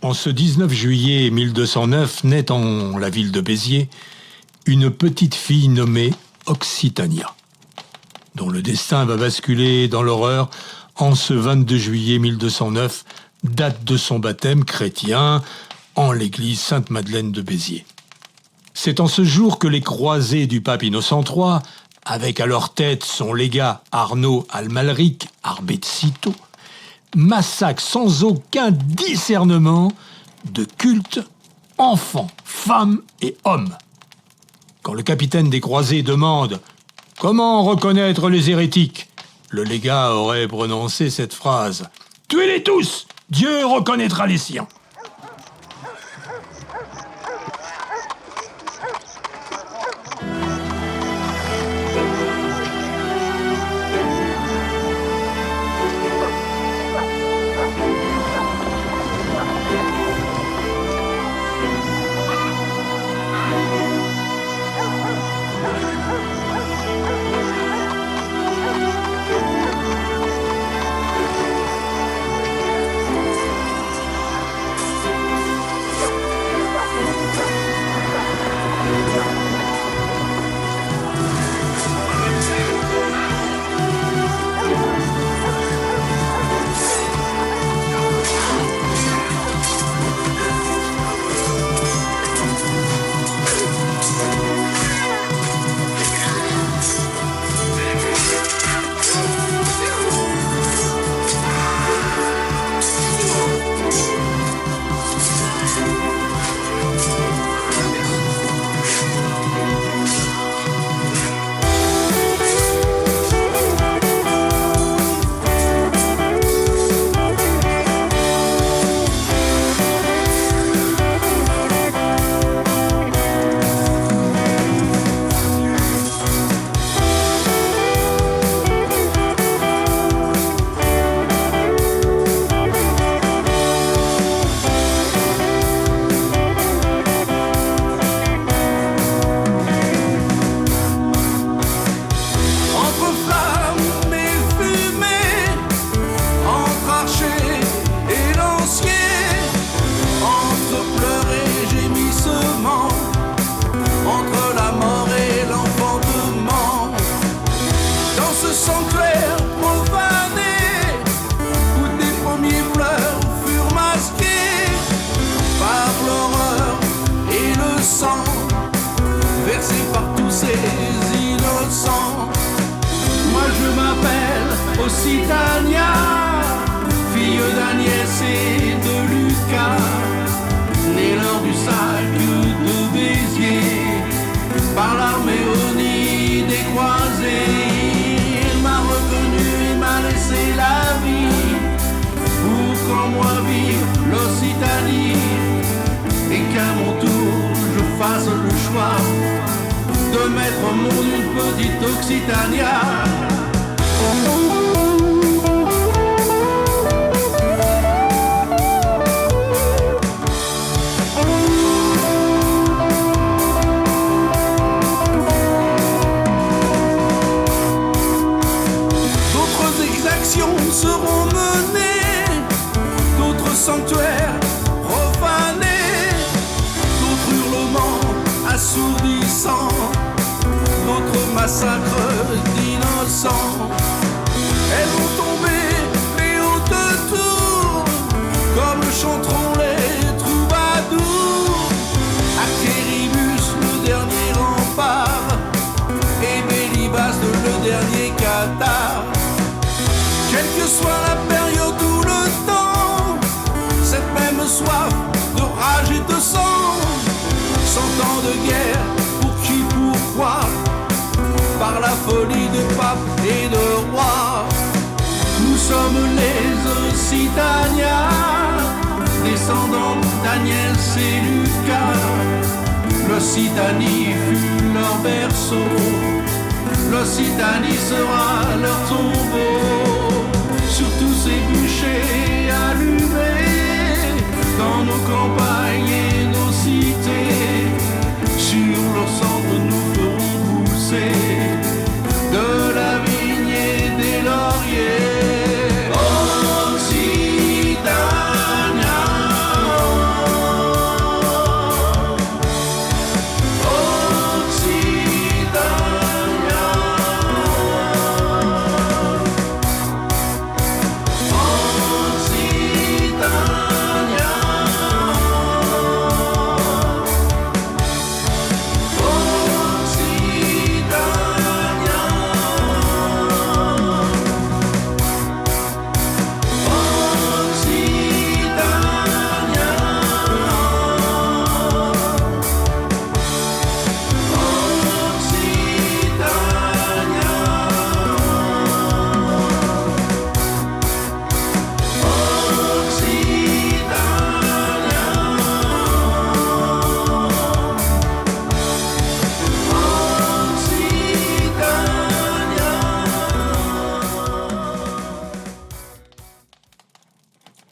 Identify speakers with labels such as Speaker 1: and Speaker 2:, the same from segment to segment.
Speaker 1: En ce 19 juillet 1209 naît en la ville de Béziers une petite fille nommée Occitania, dont le destin va basculer dans l'horreur en ce 22 juillet 1209, date de son baptême chrétien en l'église Sainte-Madeleine de Béziers. C'est en ce jour que les croisés du pape Innocent III, avec à leur tête son légat Arnaud Amalric Arbezito, massacrent sans aucun discernement de culte enfants, femmes et hommes. Quand le capitaine des croisés demande « Comment reconnaître les hérétiques ?», le légat aurait prononcé cette phrase « Tuez-les tous, Dieu reconnaîtra les siens ».
Speaker 2: Occitania, fille d'Agnès et de Lucas, née lors du sac de Béziers, par l'armée au nid des croisés. Elle m'a reconnu et m'a laissé la vie, pour qu'en moi vive l'Occitanie, et qu'à mon tour je fasse le choix de mettre au monde une petite Occitania. D'autres exactions seront menées, d'autres sanctuaires profanés, d'autres hurlements assourdissants, d'autres massacres d'innocents. Elles vont tomber les hautes tours, comme chanteront les troubadours. Actéribus, le dernier rempart, et Bélibas, le dernier cathare. Quelle que soit la période ou le temps, cette même soif de rage et de sang, 100 ans de guerre, pour qui, pourquoi, par la folie de papes et de rois. Nous sommes les Occitania, descendants d'Agnès et Lucas. L'Occitanie fut leur berceau, l'Occitanie sera leur tombeau. Sur tous ces bûchers allumés, dans nos campagnes et nos cités, sur leur centre nous ferons pousser de la vigne et des lauriers. Occitania,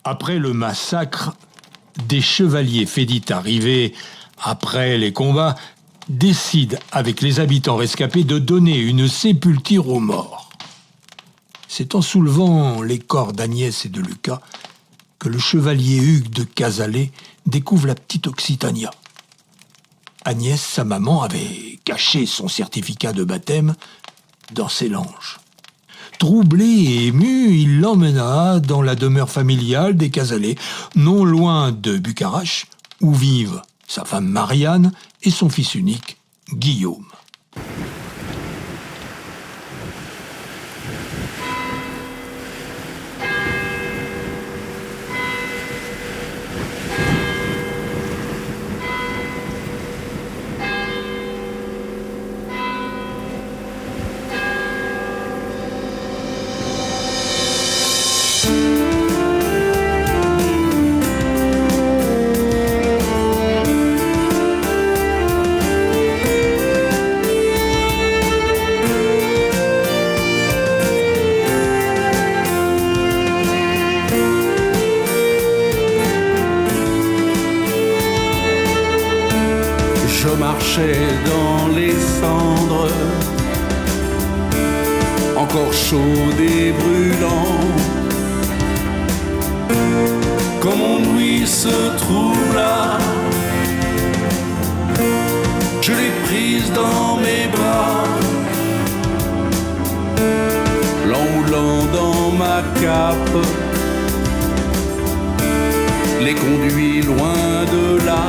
Speaker 1: Après le massacre, des chevaliers fédite arrivés après les combats décident avec les habitants rescapés de donner une sépulture aux morts. C'est en soulevant les corps d'Agnès et de Lucas que le chevalier Hugues de Cazalet découvre la petite Occitania. Agnès, sa maman, avait caché son certificat de baptême dans ses langes. Troublé et ému, il l'emmena dans la demeure familiale des Cazalet, non loin de Bucarache, où vivent sa femme Marianne et son fils unique, Guillaume.
Speaker 2: Je marchais dans les cendres, encore chaude et brûlant. Quand mon ouïe se troubla, je l'ai prise dans mes bras, l'enroulant dans ma cape, les conduit loin de là.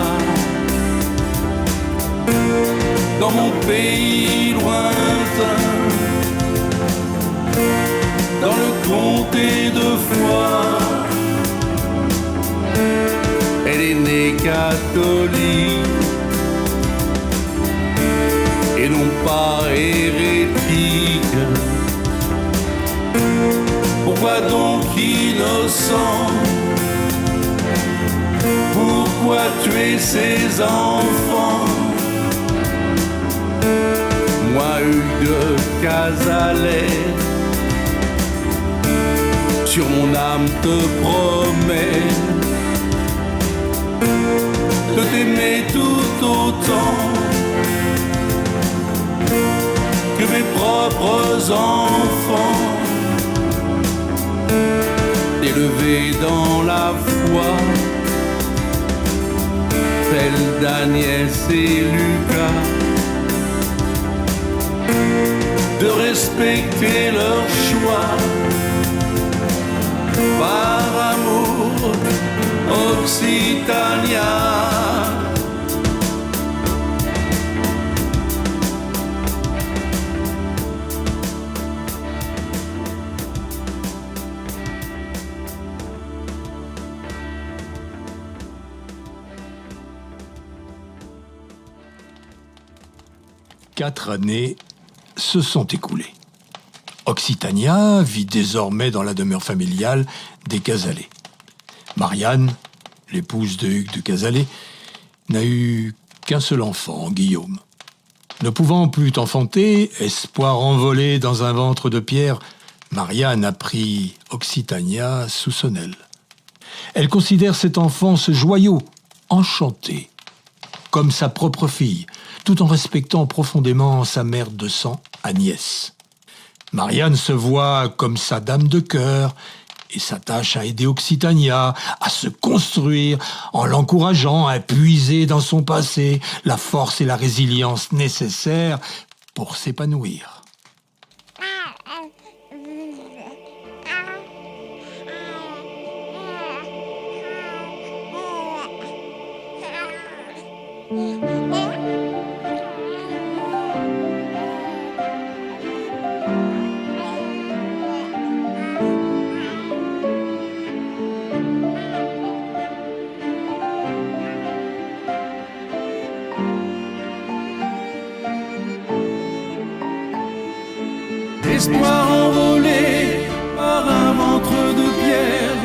Speaker 2: Dans mon pays lointain, dans le comté de Foix, elle est née catholique et non pas hérétique. Pourquoi donc innocent? Pourquoi tuer ses enfants? Moi, Hugues de Cazalet, sur mon âme te promets de t'aimer tout autant que mes propres enfants, élevés dans la foi, tels d'Agnès et Lucas, de respecter leur choix par amour, Occitania.
Speaker 1: Quatre années se sont écoulées. Occitania vit désormais dans la demeure familiale des Cazalet. Marianne, l'épouse de Hugues de Cazalet, n'a eu qu'un seul enfant, Guillaume. Ne pouvant plus enfanter, espoir envolé dans un ventre de pierre, Marianne a pris Occitania sous son aile. Elle considère cet enfant, ce joyau, enchanté, comme sa propre fille, tout en respectant profondément sa mère de sang, Agnès. Marianne se voit comme sa dame de cœur et s'attache à aider Occitania à se construire en l'encourageant à puiser dans son passé la force et la résilience nécessaires pour s'épanouir.
Speaker 2: Espoir envolé par un ventre de pierre,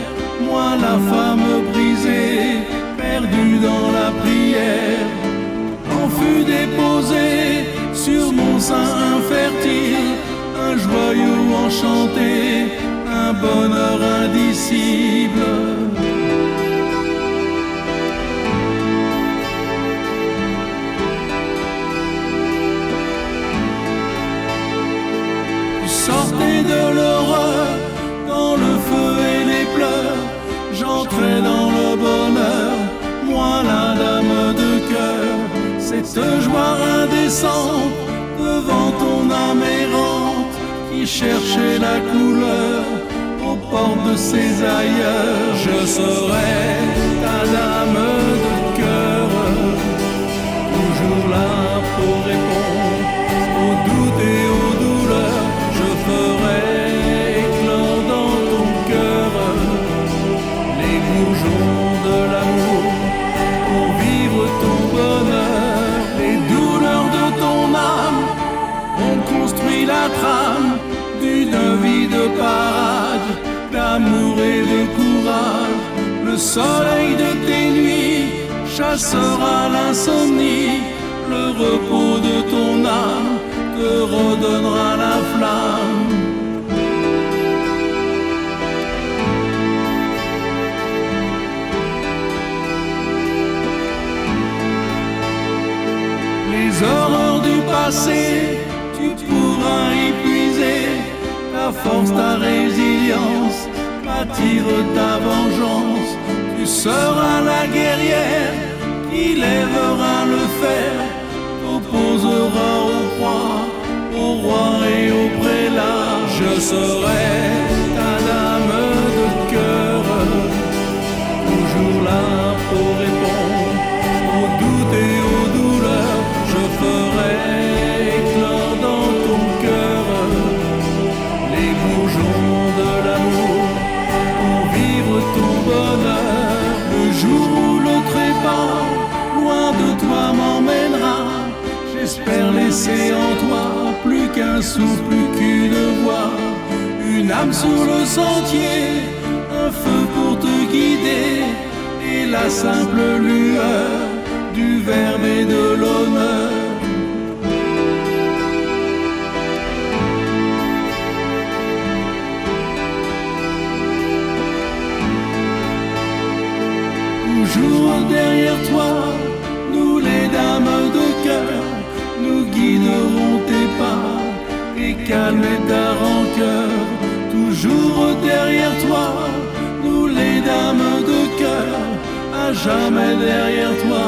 Speaker 2: moi la femme brisée, perdue dans la prière, en fut déposé sur mon sein infertile, un joyau enchanté, un bonheur indicible. ce joie indécente devant ton âme errante qui cherchait la couleur aux portes de ses ailleurs. Je serai ta dame de cœur, toujours là pour répondre aux doutes et aux douleurs. Je ferai éclore dans ton cœur les bourgeons de l'amour pour vivre ton bonheur. Les douleurs de ton âme ont construit la trame d'une vie de parade, d'amour et de courage. Le soleil de tes nuits chassera l'insomnie. Le repos de ton âme te redonnera la flamme. Les horreurs du passé, tu pourras y puiser ta force, ta résilience, attire ta vengeance. Tu seras la guerrière qui lèvera le fer, t'opposera au roi et au prélat. Je serai ta dame de cœur, toujours là pour répondre aux doutes et aux douleurs. Je ferai éclore dans ton cœur les bourgeons de l'amour pour vivre ton bonheur. Le jour où le trépas loin de toi m'emmènera, j'espère laisser en toi plus qu'un souffle, plus qu'une voix, une âme sur le sentier, un feu pour te guider et la simple lueur du verbe et de l'honneur. Toujours derrière toi, nous les dames de cœur, nous guiderons tes pas et calmer ta rancœur. Toujours derrière toi, nous les dames de cœur, à jamais derrière toi,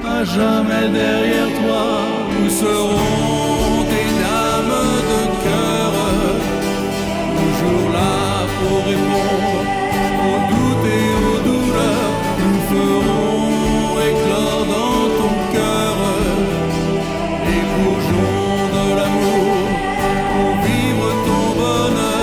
Speaker 2: à jamais derrière toi. Nous serons tes dames de cœur, toujours là pour répondre aux doutes et aux douleurs. Nous ferons éclore dans ton cœur les bourgeons de l'amour pour vivre ton bonheur.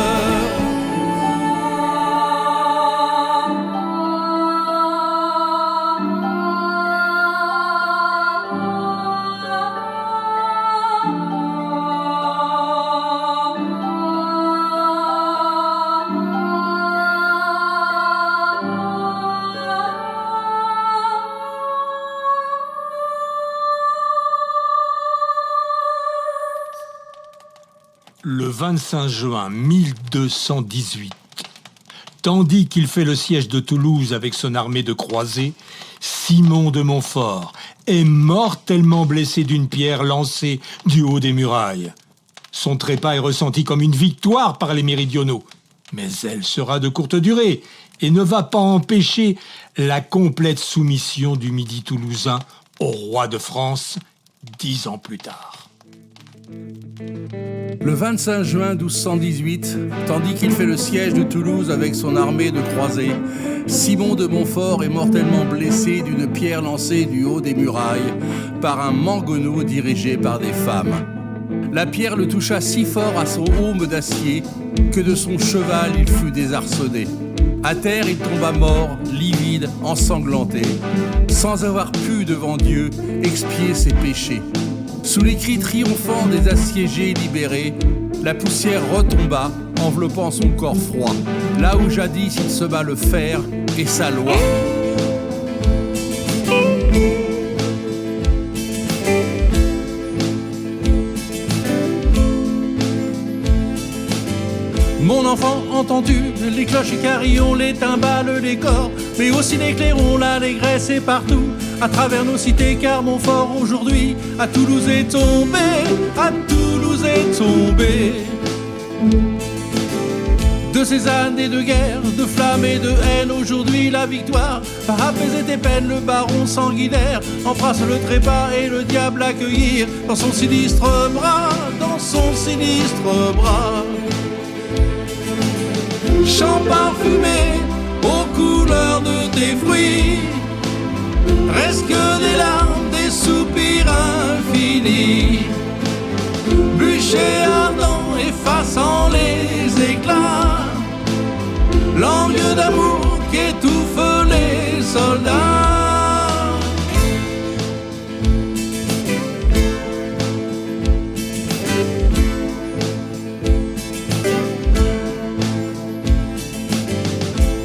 Speaker 1: Le 25 juin 1218, tandis qu'il fait le siège de Toulouse avec son armée de croisés, Simon de Montfort est mortellement blessé d'une pierre lancée du haut des murailles. Son trépas est ressenti comme une victoire par les méridionaux, mais elle sera de courte durée et ne va pas empêcher la complète soumission du Midi toulousain au roi de France 10 ans plus tard.
Speaker 3: Le 25 juin 1218, tandis qu'il fait le siège de Toulouse avec son armée de croisés, Simon de Montfort est mortellement blessé d'une pierre lancée du haut des murailles par un mangonneau dirigé par des femmes. La pierre le toucha si fort à son aume d'acier que de son cheval il fut désarçonné. À terre, il tomba mort, livide, ensanglanté, sans avoir pu devant Dieu expier ses péchés. Sous les cris triomphants des assiégés libérés, la poussière retomba, enveloppant son corps froid, là où jadis il sema le fer et sa loi. Mon enfant, entends-tu les cloches et carillons, les timbales, les corps, mais aussi les clairons, l'allégresse est partout, à travers nos cités, car Montfort aujourd'hui à Toulouse est tombé, à Toulouse est tombé. De De ces années de guerre, de flammes et de haine, aujourd'hui la victoire va apaiser tes peines. Le baron sanguinaire embrasse le trépas et le diable accueillir dans son sinistre bras, dans son sinistre bras. Champ parfumé aux couleurs de tes fruits, reste que des larmes, des soupirs infinis. Bûcher ardent effaçant les éclats, langue d'amour qui étouffe les soldats.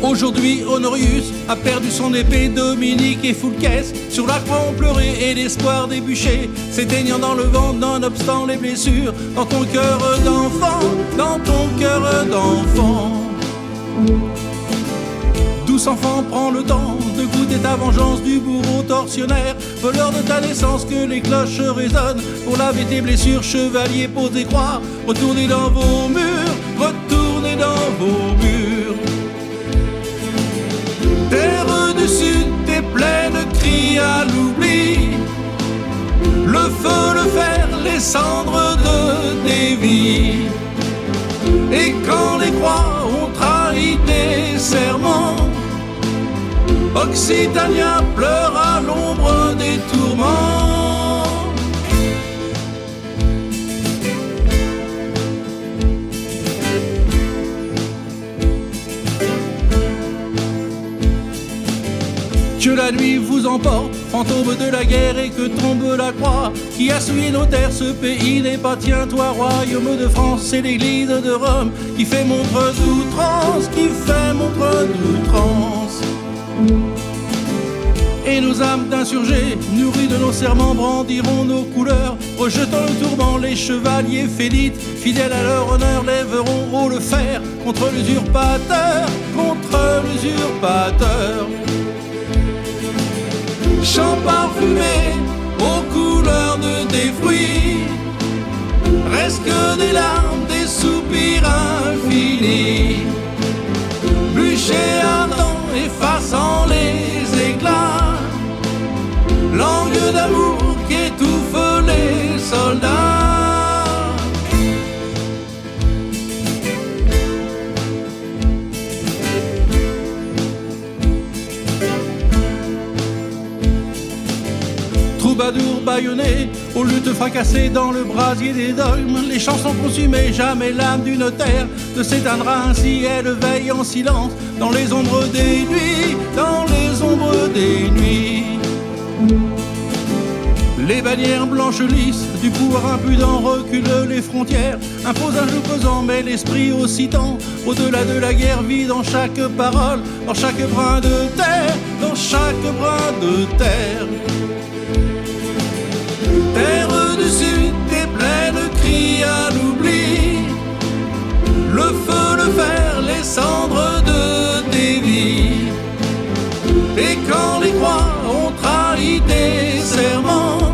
Speaker 3: Aujourd'hui, Honorius a perdu son épée, Dominique et Foulques sur la croix ont pleuré et l'espoir des bûchers s'éteignant dans le vent, nonobstant les blessures dans ton cœur d'enfant, dans ton cœur d'enfant. Douce enfant, prends le temps de goûter ta vengeance du bourreau tortionnaire, voleur de ta naissance, que les cloches résonnent pour laver tes blessures. Chevalier, posez croix, retournez dans vos murs, retournez dans vos murs. Terre du sud, tes plaines crient à l'oubli, le feu, le fer, les cendres de tes vies. Et quand les croix ont trahi tes serments, Occitania pleure à l'ombre des tourments. Que la nuit vous emporte, fantôme de la guerre, et que tombe la croix qui a souillé nos terres. Ce pays n'est pas tien, toi, royaume de France, c'est l'église de Rome qui fait montre d'outrance, qui fait montre d'outrance. Et nos âmes d'insurgés, nourries de nos serments, brandiront nos couleurs, rejetant le tourment. Les chevaliers félites, fidèles à leur honneur, lèveront haut le fer contre l'usurpateur, contre l'usurpateur. Champ parfumé aux couleurs de tes fruits, reste que des larmes, des soupirs infinis. Bûcher ardent effaçant les éclats, langue d'amour qui étouffe les soldats. Troubadours bâillonnés, aux luttes fracassées dans le brasier des dogmes, les chansons consumées, jamais l'âme d'une terre ne s'éteindra ainsi. Elle veille en silence dans les ombres des nuits, dans les ombres des nuits. Les bannières blanches lisses du pouvoir impudent reculent les frontières, imposent un joug pesant mais l'esprit aussi tend. Au-delà de la guerre vit dans chaque parole, dans chaque brin de terre, dans chaque brin de terre. Terre du sud, tes plaines crient à l'oubli, le feu, le fer, les cendres de tes vies. Et quand les croix ont trahi tes serments,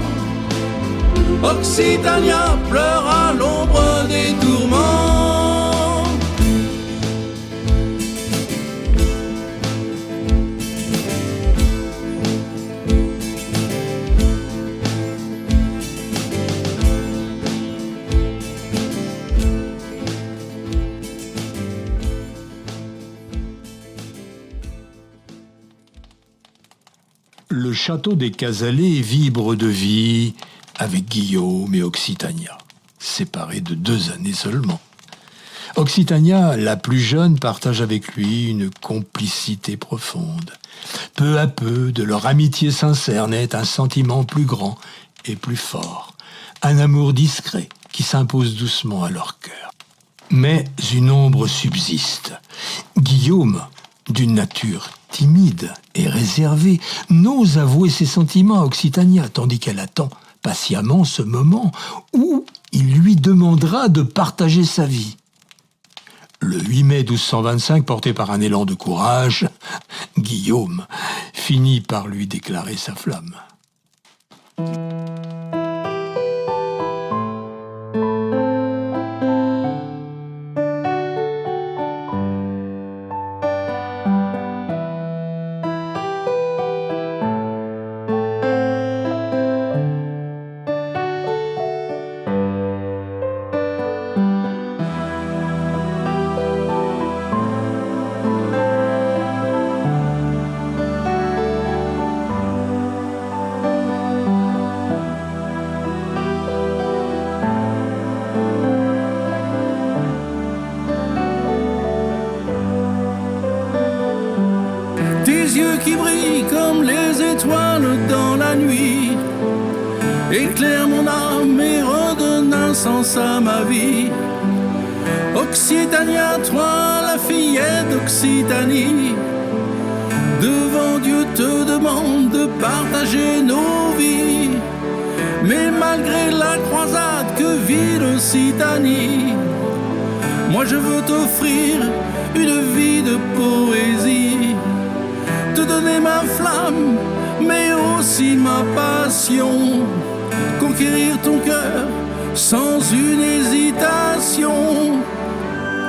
Speaker 3: Occitania pleure à l'ombre des tourments.
Speaker 1: Le château des Casalets vibre de vie avec Guillaume et Occitania, séparés de 2 années seulement. Occitania, la plus jeune, partage avec lui une complicité profonde. Peu à peu, de leur amitié sincère naît un sentiment plus grand et plus fort, un amour discret qui s'impose doucement à leur cœur. Mais une ombre subsiste. Guillaume, d'une nature timide et réservée, n'ose avouer ses sentiments à Occitania, tandis qu'elle attend patiemment ce moment où il lui demandera de partager sa vie. Le 8 mai 1225, porté par un élan de courage, Guillaume finit par lui déclarer sa flamme.
Speaker 3: yeux qui brillent comme les étoiles dans la nuit. Éclaire mon âme et redonne un sens à ma vie. Occitania, toi la fillette d'Occitanie, devant Dieu te demande de partager nos vies. Mais malgré la croisade que vit l'Occitanie, moi je veux t'offrir une vie de poésie, te donner ma flamme, mais aussi ma passion, conquérir ton cœur sans une hésitation.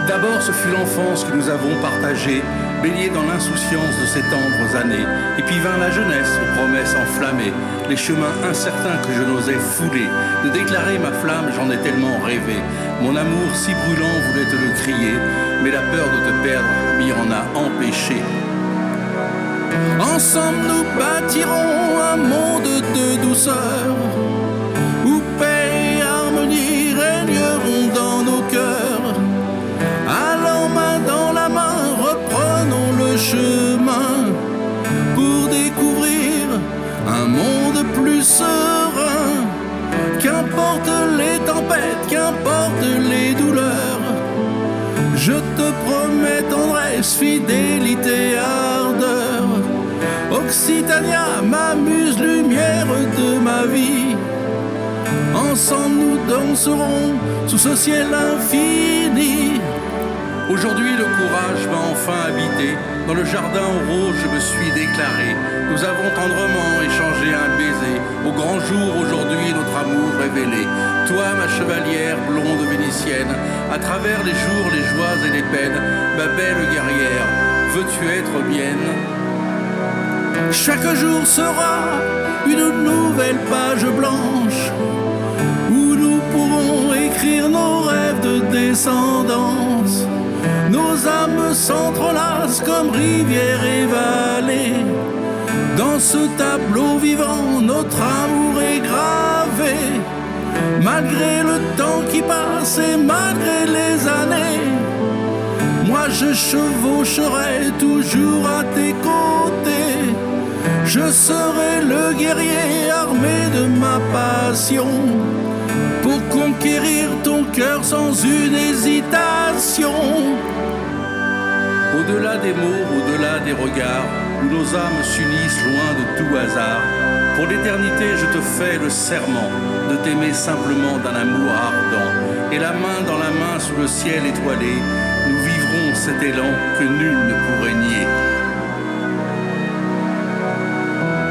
Speaker 3: D'abord ce fut l'enfance que nous avons partagée, baignée dans l'insouciance de ces tendres années. Et puis vint la jeunesse aux promesses enflammées, les chemins incertains que je n'osais fouler. De déclarer ma flamme, j'en ai tellement rêvé. Mon amour si brûlant voulait te le crier, mais la peur de te perdre m'y en a empêché. Ensemble nous bâtirons un monde de douceur, où paix et harmonie régneront dans nos cœurs. Allons main dans la main, reprenons le chemin pour découvrir un monde plus serein. Qu'importe les tempêtes, qu'importe les douleurs, je te promets tendresse, fidélité, ardeur. Occitania, ma muse, lumière de ma vie. Ensemble nous danserons sous ce ciel infini. Aujourd'hui le courage m'a enfin habité. Dans le jardin aux roses je me suis déclaré. Nous avons tendrement échangé un baiser. Au grand jour aujourd'hui notre amour révélé. Toi ma chevalière blonde vénitienne, à travers les jours, les joies et les peines, ma belle guerrière, veux-tu être mienne? Chaque jour sera une nouvelle page blanche, où nous pourrons écrire nos rêves de descendance. Nos âmes s'entrelacent comme rivière et vallée. Dans ce tableau vivant, notre amour est gravé. Malgré le temps qui passe et malgré les années, moi je chevaucherai toujours à tes côtés. Je serai le guerrier armé de ma passion, pour conquérir ton cœur sans une hésitation. Au-delà des mots, au-delà des regards, où nos âmes s'unissent loin de tout hasard, pour l'éternité je te fais le serment de t'aimer simplement d'un amour ardent. Et la main dans la main sous le ciel étoilé, nous vivrons cet élan que nul ne pourrait nier.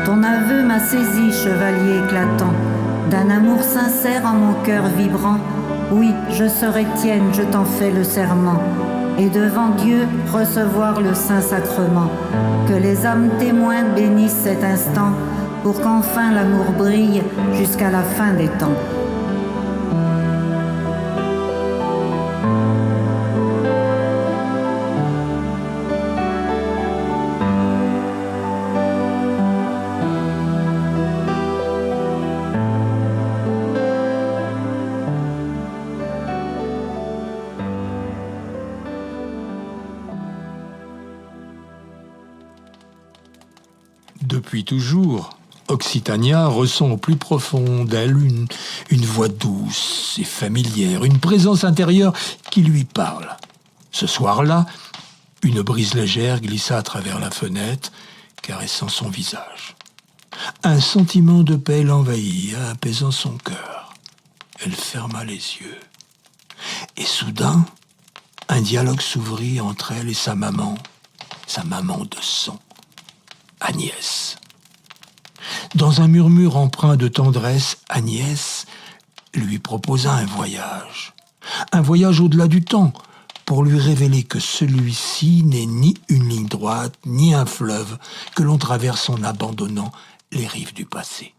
Speaker 4: Ton aveu m'a saisi, chevalier éclatant, d'un amour sincère en mon cœur vibrant. Oui, je serai tienne, je t'en fais le serment, et devant Dieu recevoir le Saint-Sacrement. Que les âmes témoins bénissent cet instant, pour qu'enfin l'amour brille jusqu'à la fin des temps.
Speaker 1: Depuis toujours, Occitania ressent au plus profond d'elle une voix douce et familière, une présence intérieure qui lui parle. Ce soir-là, une brise légère glissa à travers la fenêtre, caressant son visage. Un sentiment de paix l'envahit, apaisant son cœur. Elle ferma les yeux. Et soudain, un dialogue s'ouvrit entre elle et sa maman de sang, Agnès. Dans un murmure empreint de tendresse, Agnès lui proposa un voyage au-delà du temps, pour lui révéler que celui-ci n'est ni une ligne droite, ni un fleuve que l'on traverse en abandonnant les rives du passé.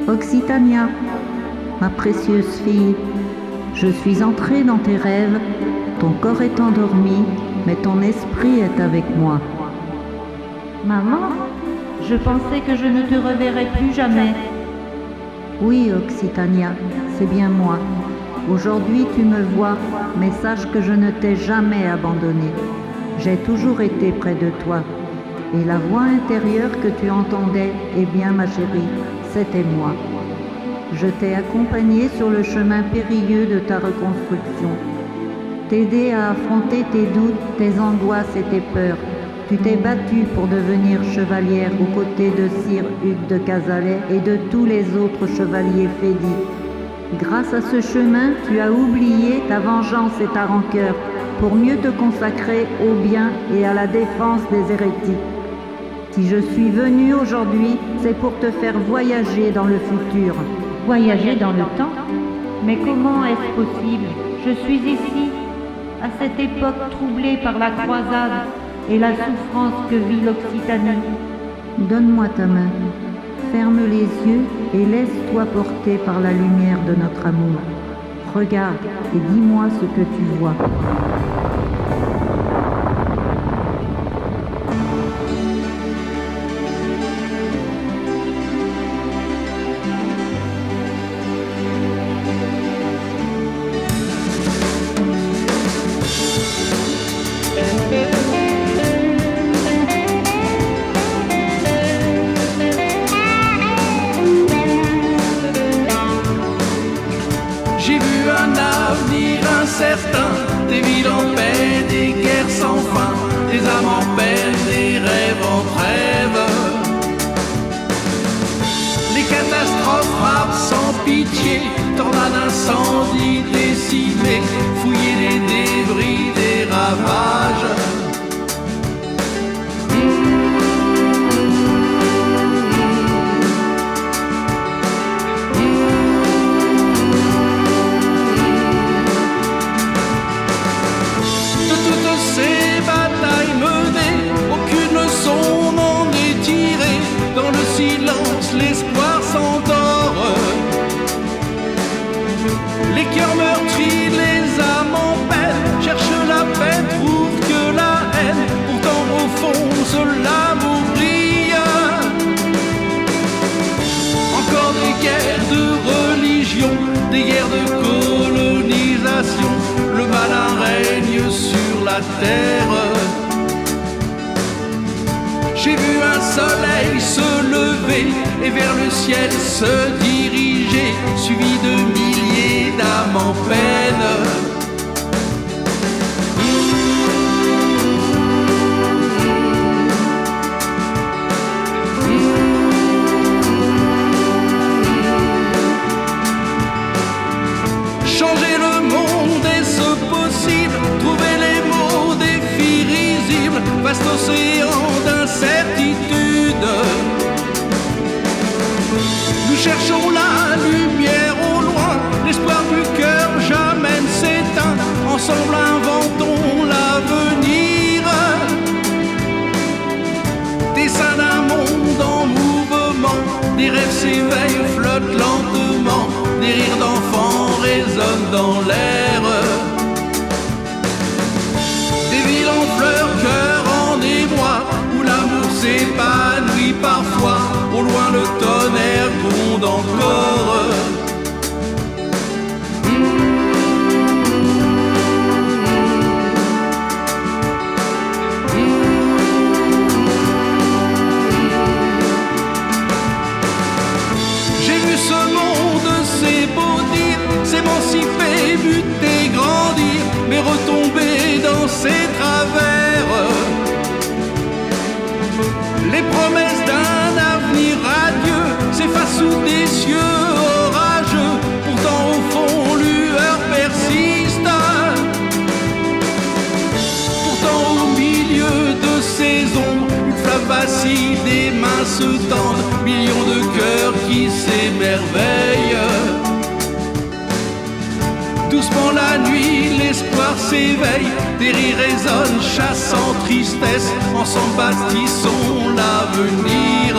Speaker 4: Occitania, ma précieuse fille, je suis entrée dans tes rêves, ton corps est endormi, mais ton esprit est avec moi.
Speaker 5: Maman, je pensais que je ne te reverrais plus jamais.
Speaker 4: Oui, Occitania, c'est bien moi. Aujourd'hui tu me vois, mais sache que je ne t'ai jamais abandonné. J'ai toujours été près de toi. Et la voix intérieure que tu entendais, eh bien ma chérie, c'était moi. Je t'ai accompagné sur le chemin périlleux de ta reconstruction. T'aider à affronter tes doutes, tes angoisses et tes peurs. Tu t'es battue pour devenir chevalière aux côtés de Sir Hugues de Cazalet et de tous les autres chevaliers fédis. Grâce à ce chemin, tu as oublié ta vengeance et ta rancœur pour mieux te consacrer au bien et à la défense des hérétiques. Si je suis venue aujourd'hui, c'est pour te faire voyager dans le futur.
Speaker 5: Voyager dans le temps? Mais comment est-ce possible? Je suis ici, à cette époque troublée par la croisade et la souffrance que vit l'Occitanie.
Speaker 4: Donne-moi ta main, ferme les yeux et laisse-toi porter par la lumière de notre amour. Regarde et dis-moi ce que tu vois.
Speaker 2: J'ai vu un avenir incertain, des villes en paix, des guerres sans fin, des âmes en peine, des rêves en trêve. Les catastrophes frappent sans pitié, tornades, incendies décimés, fouiller les débris des ravages. Ces batailles menées, aucune leçon n'en est tirée. Dans le silence, l'espoir s'endort. Les cœurs meurtris, les âmes en peine cherchent la paix, trouvent que la haine. Pourtant au fond, seul l'amour brille. Encore des guerres de religion, des guerres de colonisation. Le malin règne sur la terre. J'ai vu un soleil se lever et vers le ciel se diriger, suivi de milliers d'âmes en peine. Changer le monde, est-ce possible? Trouver les mots, défis risibles, vaste océan d'incertitude. Nous cherchons la lumière au loin, l'espoir du cœur jamais ne s'éteint. Ensemble inventons l'avenir. Dessin d'un monde en mouvement, des rêves s'éveillent, flottent lentement, des rires d'enfants résonnent dans l'air. Des villes en fleurs, cœur en émoi, où l'amour s'épanouit parfois. Au loin le tonnerre gronde encore. J'ai vu ce monde s'ébaudir, s'émanciper, muter, grandir, mais retomber dans ses travers. Les promesses d'un avenir radieux s'effacent sous des cieux orageux. Pourtant au fond lueur persiste. Pourtant au milieu de ces ombres, une flamme vacille, des mains se tendent, millions de cœurs qui s'émerveillent. Doucement la nuit, l'espoir s'éveille, des rires résonnent, chassant tristesse. Ensemble bâtissons l'avenir.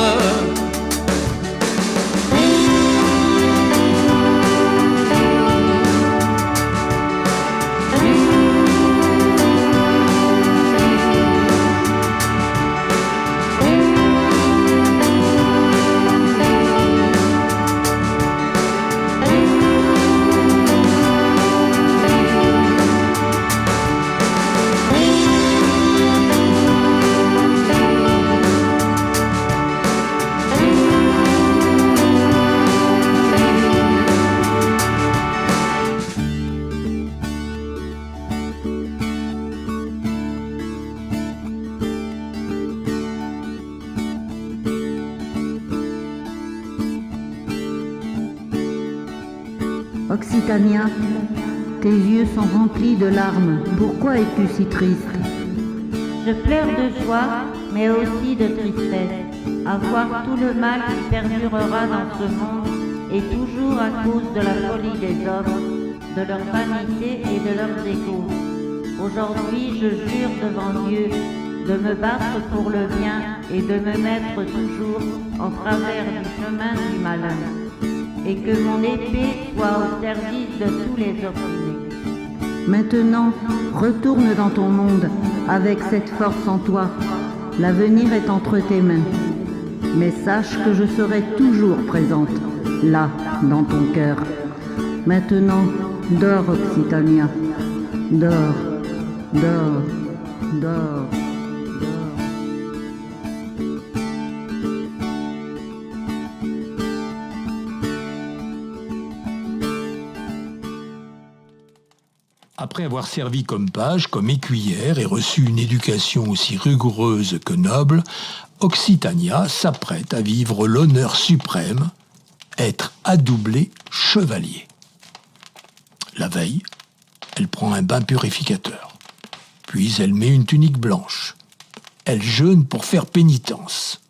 Speaker 4: Occitania, tes yeux sont remplis de larmes. Pourquoi es-tu si triste?
Speaker 5: Je pleure de joie, mais aussi de tristesse, à voir tout le mal qui perdurera dans ce monde, et toujours à cause de la folie des hommes, de leur vanité et de leurs égaux. Aujourd'hui, je jure devant Dieu de me battre pour le bien et de me mettre toujours en travers du chemin du malin, et que mon épée soit au service de tous les opprimés.
Speaker 4: Maintenant, retourne dans ton monde avec cette force en toi. L'avenir est entre tes mains. Mais sache que je serai toujours présente, là, dans ton cœur. Maintenant, dors, Occitania. Dors, dors, dors, dors.
Speaker 1: Après avoir servi comme page, comme écuyère et reçu une éducation aussi rigoureuse que noble, Occitania s'apprête à vivre l'honneur suprême, être addoublée chevalier. La veille, elle prend un bain purificateur, puis elle met une tunique blanche. Elle jeûne pour faire pénitence.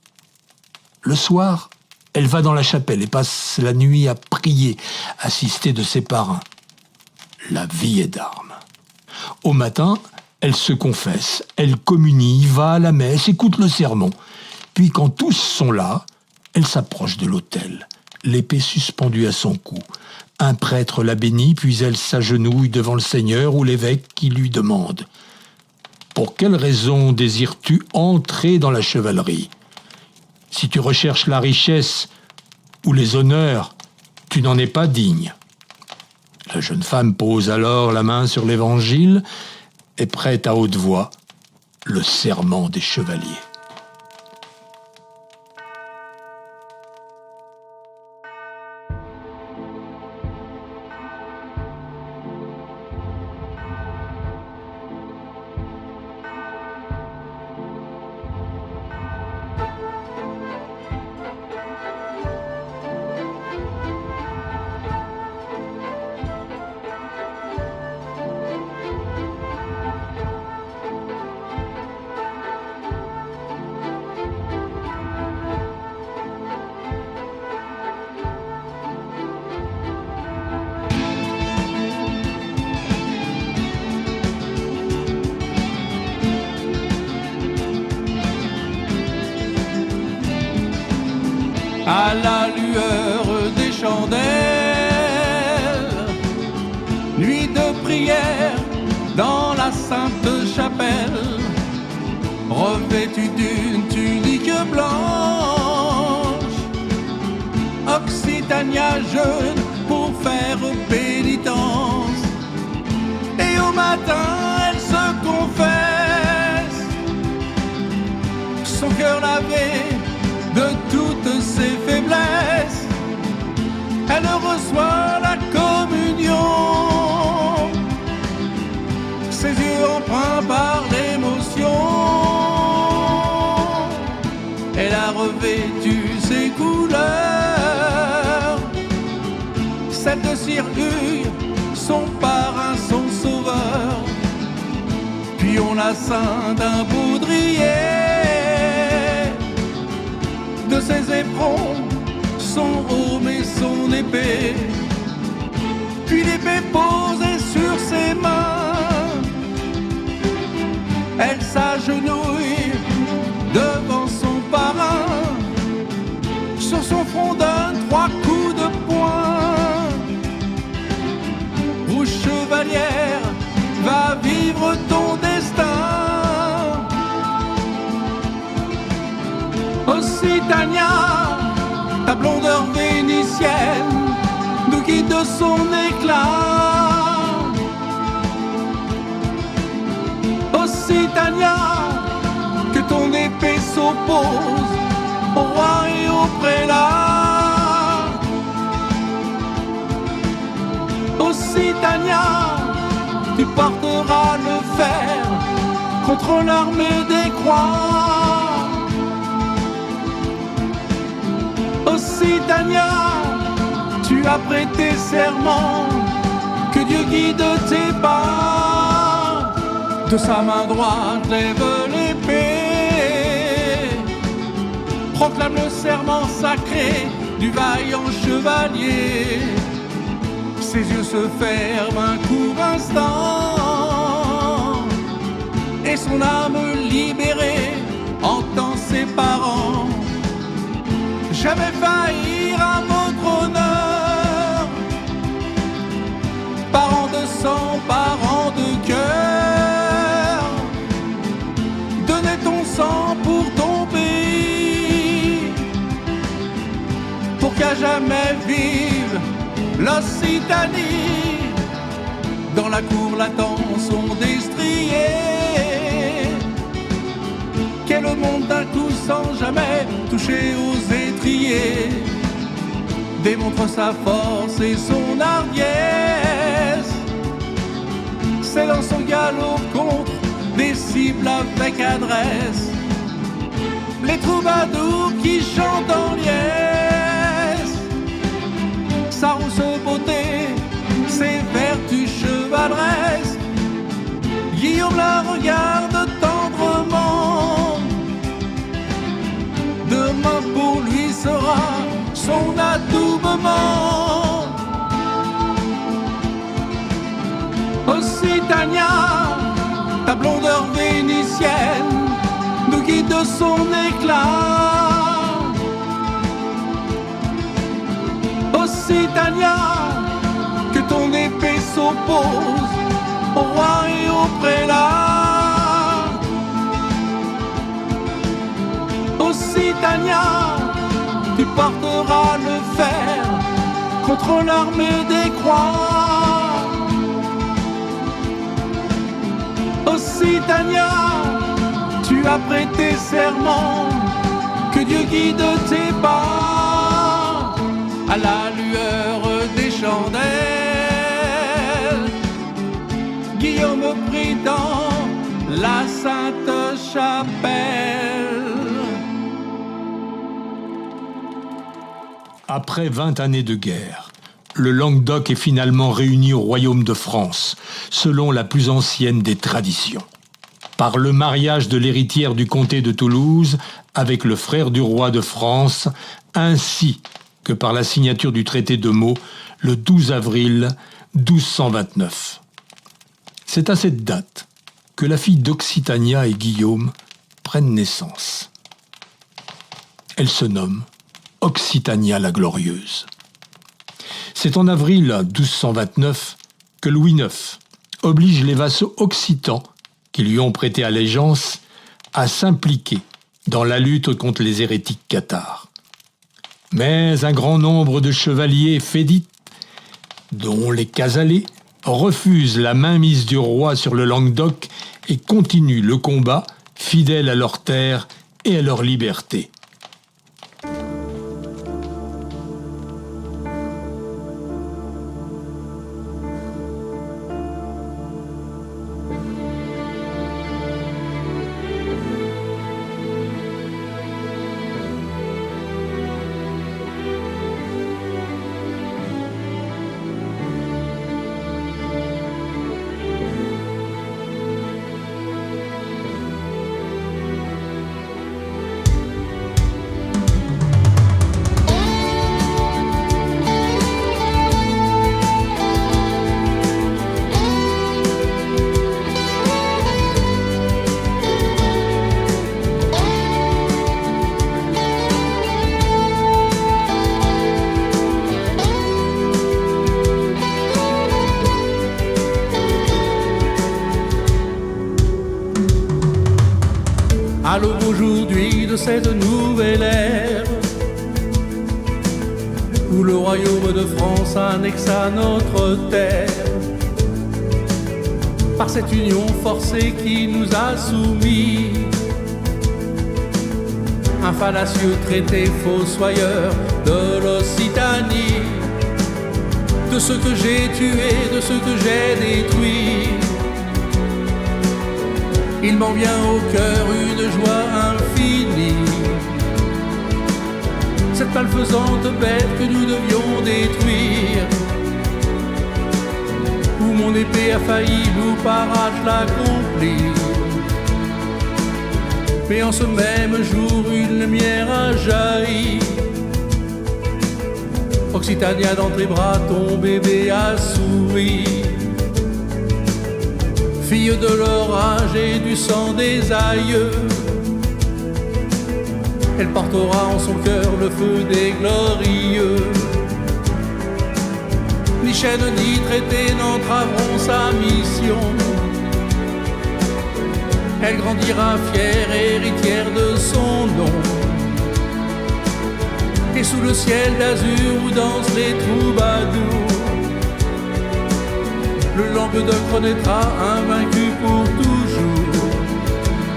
Speaker 1: Le soir, elle va dans la chapelle et passe la nuit à prier, assistée de ses parrains. La vie est d'armes. Au matin, elle se confesse, elle communie, va à la messe, écoute le sermon. Puis quand tous sont là, elle s'approche de l'autel, l'épée suspendue à son cou. Un prêtre la bénit, puis elle s'agenouille devant le Seigneur ou l'évêque qui lui demande « Pour quelle raison désires-tu entrer dans la chevalerie ? Si tu recherches la richesse ou les honneurs, tu n'en es pas digne. » La jeune femme pose alors la main sur l'Évangile et prête à haute voix le serment des chevaliers.
Speaker 2: À la lueur des chandelles, nuit de prière dans la sainte chapelle, revêtue d'une tunique blanche, Occitania jeûne pour faire pénitence, et au matin elle se confesse, son cœur lavé de toutes ses faiblesses, elle reçoit la communion, ses yeux empreints par l'émotion, elle a revêtu ses couleurs, celles de Circuit, son parrain, son sauveur, puis on la ceint d'un baudrier. De ses éperons, son aume et son épée, puis l'épée posée sur ses mains, elle s'agenouille devant son parrain, sur son front donne 3 coups de poing. Rouge chevalière, va vivre ton destin. Occitania, ta blondeur vénitienne nous guide de son éclat. Occitania, que ton épée s'oppose au roi et au prélat. Occitania, tu porteras le fer contre l'armée des croix. Occitania, tu as prêté serment, que Dieu guide tes pas. De sa main droite lève l'épée, proclame le serment sacré du vaillant chevalier. Ses yeux se ferment un court instant, et son âme libérée entend ses parents. Jamais faillir à votre honneur, parents de sang, parents de cœur. Donnez ton sang pour ton pays, pour qu'à jamais vive l'Occitanie. Dans la cour l'attend son destrier, qu'est le monde d'un coup sans jamais toucher aux étriers. Démontre sa force et son hardiesse, s'élance son galop contre des cibles avec adresse. Les troubadours qui chantent en liesse, sa rousse beauté, ses vertus chevaleresques. Guillaume la regarde tendrement, demain pour lui sera son adoubement. Occitania, ta blondeur vénitienne nous guide de son éclat. Occitania, que ton épée s'oppose au roi et au prélat. Occitania, tu porteras le fer contre l'armée des croix. Occitania, tu as prêté serment, que Dieu guide tes pas. À la lueur des chandelles, Guillaume prit dans la Sainte Chapelle.
Speaker 1: Après 20 années de guerre, le Languedoc est finalement réuni au royaume de France, selon la plus ancienne des traditions. Par le mariage de l'héritière du comté de Toulouse avec le frère du roi de France, ainsi que par la signature du traité de Meaux le 12 avril 1229. C'est à cette date que la fille d'Occitania et Guillaume prennent naissance. Elle se nomme Occitania la Glorieuse. C'est en avril 1229 que Louis IX oblige les vassaux occitans qui lui ont prêté allégeance à s'impliquer dans la lutte contre les hérétiques cathares. Mais un grand nombre de chevaliers fédites, dont les Casalets, refusent la mainmise du roi sur le Languedoc et continuent le combat, fidèles à leur terre et à leur liberté.
Speaker 2: À l'aube aujourd'hui de cette nouvelle ère, où le royaume de France annexa notre terre, par cette union forcée qui nous a soumis, un fallacieux traité fossoyeur de l'Occitanie, de ce que j'ai tué, de ce que j'ai détruit. Il m'en vient au cœur une joie infinie.
Speaker 3: cette malfaisante bête que nous devions détruire, où mon épée a failli nous paraître l'accomplir. Mais en ce même jour, une lumière a jailli. Occitania dans tes bras, ton bébé a souri. Fille de l'orage et du sang des aïeux, elle portera en son cœur le feu des glorieux. Ni chaîne ni traité n'entraveront sa mission. Elle grandira fière, héritière de son nom. Et sous le ciel d'azur où dansent les troubadours, le Languedoc renaîtra invaincu pour toujours.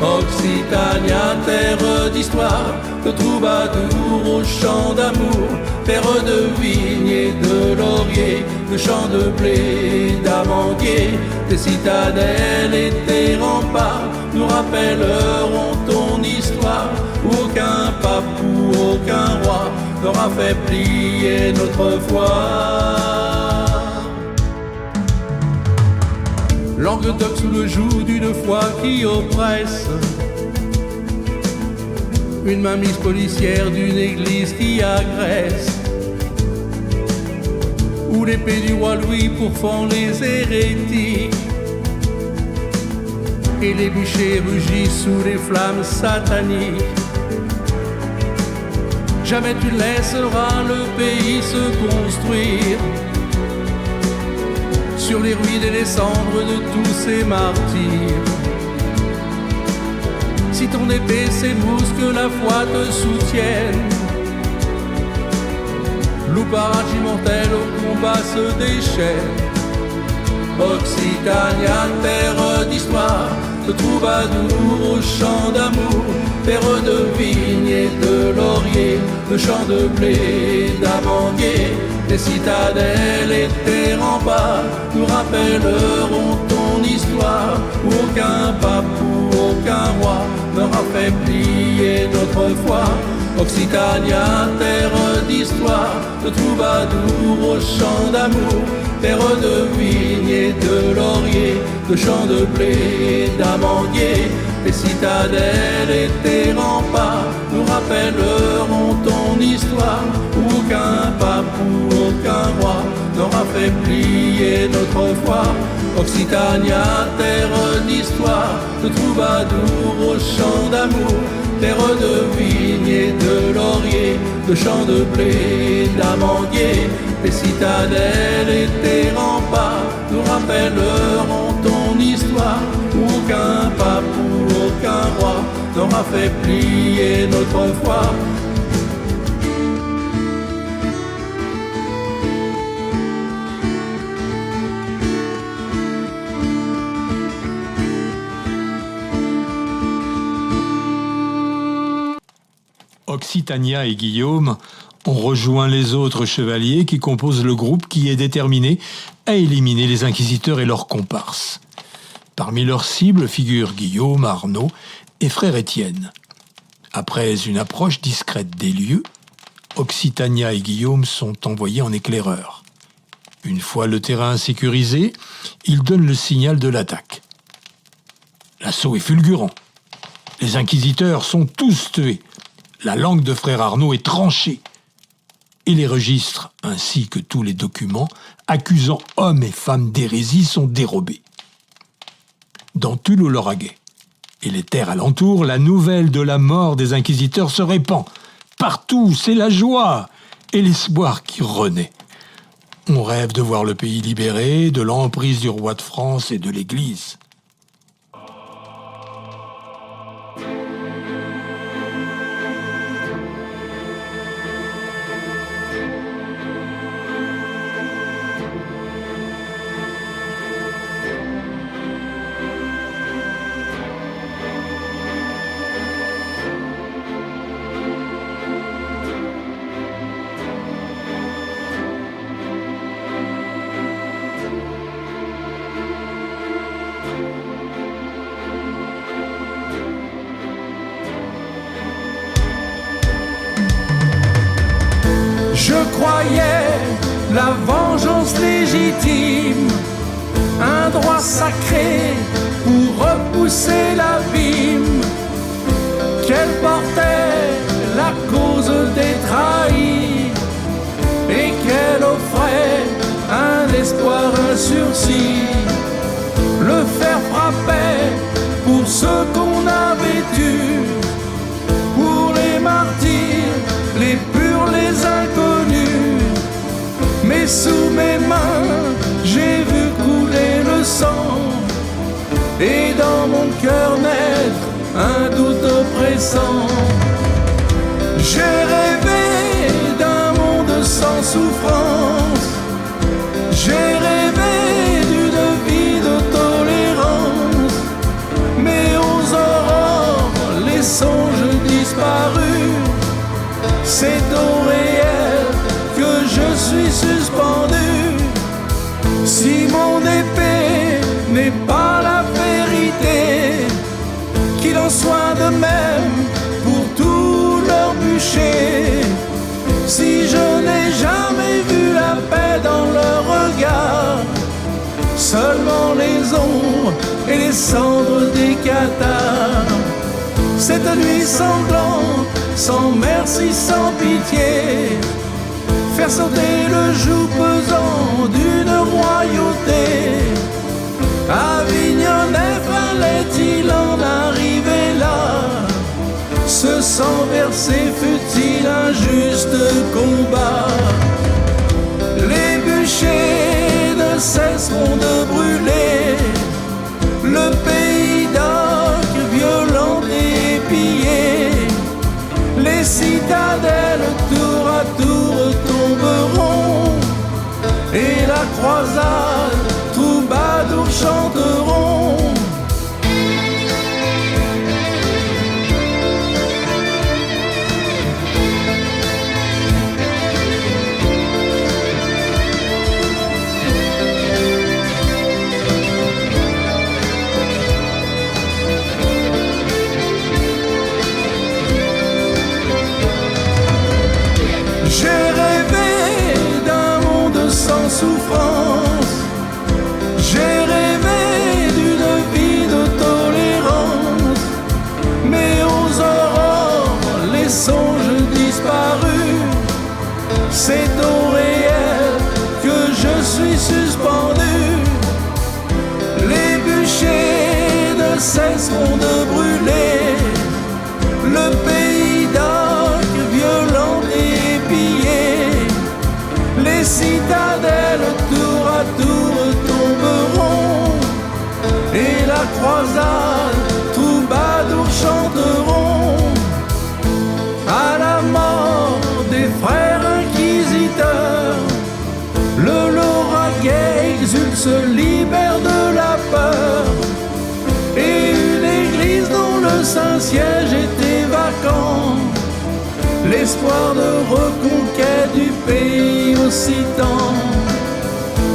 Speaker 3: Occitania, terre d'histoire, de troubadours au chant d'amour, terre de vignes et de lauriers, de champs de blé, d'amandiers, tes citadelles et tes remparts nous rappelleront ton histoire, où aucun pape ou aucun roi n'aura fait plier notre foi. Languedoc sous le joug d'une foi qui oppresse, une mainmise policière d'une église qui agresse, où l'épée du roi Louis pourfend les hérétiques, et les bûchers rugissent sous les flammes sataniques. Jamais tu laisseras le pays se construire sur les ruines et les cendres de tous ces martyrs. Si ton épée s'émousse, que la foi te soutienne, louparage immortel au combat se déchaîne. Occitania, terre d'histoire, de troubadours au chant d'amour, terre de vignes et de lauriers, de champs de blé, d'amandiers, tes citadelles et tes remparts nous rappelleront ton histoire, où aucun pape ou aucun roi n'aura fait plier notre foi. Occitania, terre d'histoire, de troubadours au chant d'amour, terre de vignes et de lauriers, de champs de blé, d'amandiers, tes citadelles et tes remparts nous rappelleront ton histoire, où aucun pape ou aucun roi n'aura fait plier notre foi. Occitania, terre d'histoire, de troubadours au chant d'amour, terre de vignes et de lauriers, de champs de blé, d'amandiers, tes citadelles et tes remparts nous rappelleront ton histoire, où aucun pape ou aucun roi n'aura fait plier notre foi.
Speaker 1: Occitania et Guillaume ont rejoint les autres chevaliers qui composent le groupe qui est déterminé à éliminer les inquisiteurs et leurs comparses. Parmi leurs cibles figurent Guillaume, Arnaud et frère Étienne. Après une approche discrète des lieux, Occitania et Guillaume sont envoyés en éclaireur. Une fois le terrain sécurisé, ils donnent le signal de l'attaque. L'assaut est fulgurant. Les inquisiteurs sont tous tués. La langue de frère Arnaud est tranchée. Et les registres, ainsi que tous les documents accusant hommes et femmes d'hérésie sont dérobés. Dans Tulle-au-Lauragais et les terres alentours, la nouvelle de la mort des inquisiteurs se répand. Partout, c'est la joie et l'espoir qui renaît. On rêve de voir le pays libéré de l'emprise du roi de France et de l'Église.
Speaker 2: la vengeance légitime, un droit sacré pour repousser l'abîme qu'elle portait, la cause des trahis, et qu'elle offrait un espoir, un sursis. Le fer frappait pour ceux qu'on avait tués, pour les martyrs, les purs, les inconnus. Mais sous mes mains, j'ai vu couler le sang, et dans mon cœur naître un doute oppressant. J'ai rêvé d'un monde sans souffrance, j'ai rêvé d'une vie de tolérance, mais aux aurores, les songes disparus, c'est au réel que je suis suspendu. Si mon épée n'est pas la vérité, qu'il en soit de même pour tous leurs bûchers. Si je n'ai jamais vu la paix dans leur regard, seulement les ombres et les cendres des cathares. Cette nuit sanglante, sans merci, sans pitié, faire sauter le joug pesant d'une royauté. Avignonnais, fallait-il en arriver là? Ce sang versé fut-il un juste combat? Les bûchers ne cesseront de brûler, le pays d'Oc violenté et pillé. Les citadelles tour à tour tomberont, et la croisade, troubadours chanteront. J'ai rêvé d'un monde sans souffrance, j'ai rêvé d'une vie de tolérance, mais aux aurores, les songes disparus, c'est au réel que je suis suspendu. Les bûchers ne cesseront de brûler, le pays d'Oc violent et pillé. Les citadelles tour à tour tomberont, et la croisade, troubadours chanteront. À la mort des frères inquisiteurs, le Lauragais exulte, se libère de la peur, et une église dont le Saint-Siège était vacant, l'espoir de reconquête du pays occitan.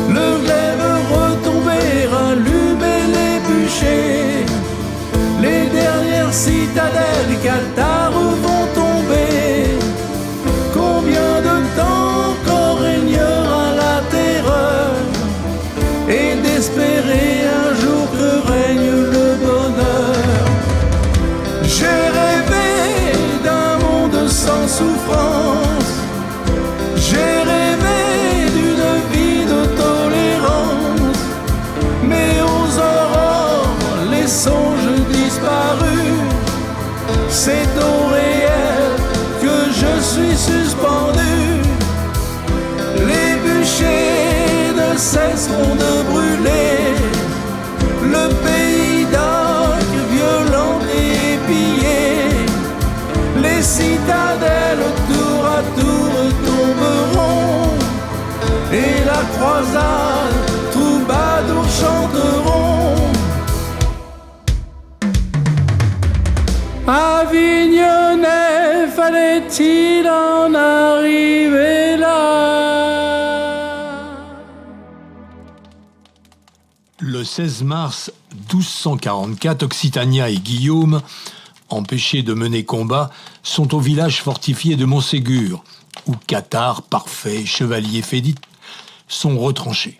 Speaker 2: Le glaive retombé, rallumer les bûchers, les dernières citadelles cathares vont tomber. Combien de temps encore régnera la terreur, et d'espérer un jour que règne le bonheur. J'ai rêvé d'un monde sans souffrance, j'ai rêvé d'une vie de tolérance, mais aux aurores, les songes disparus, c'est au réel que je suis suspendu. Les bûchers ne cesseront de brûler, le pays d'Oc violent et pillé. Les citadelles tour à tour tomberont, et la croisade, troubadours chanteront. Avignonnais, fallait-il en arriver là?
Speaker 1: Le 16 mars 1244, Occitania et Guillaume, empêchés de mener combat, sont au village fortifié de Montségur, où Cathare, parfait chevalier fédite, sont retranchés.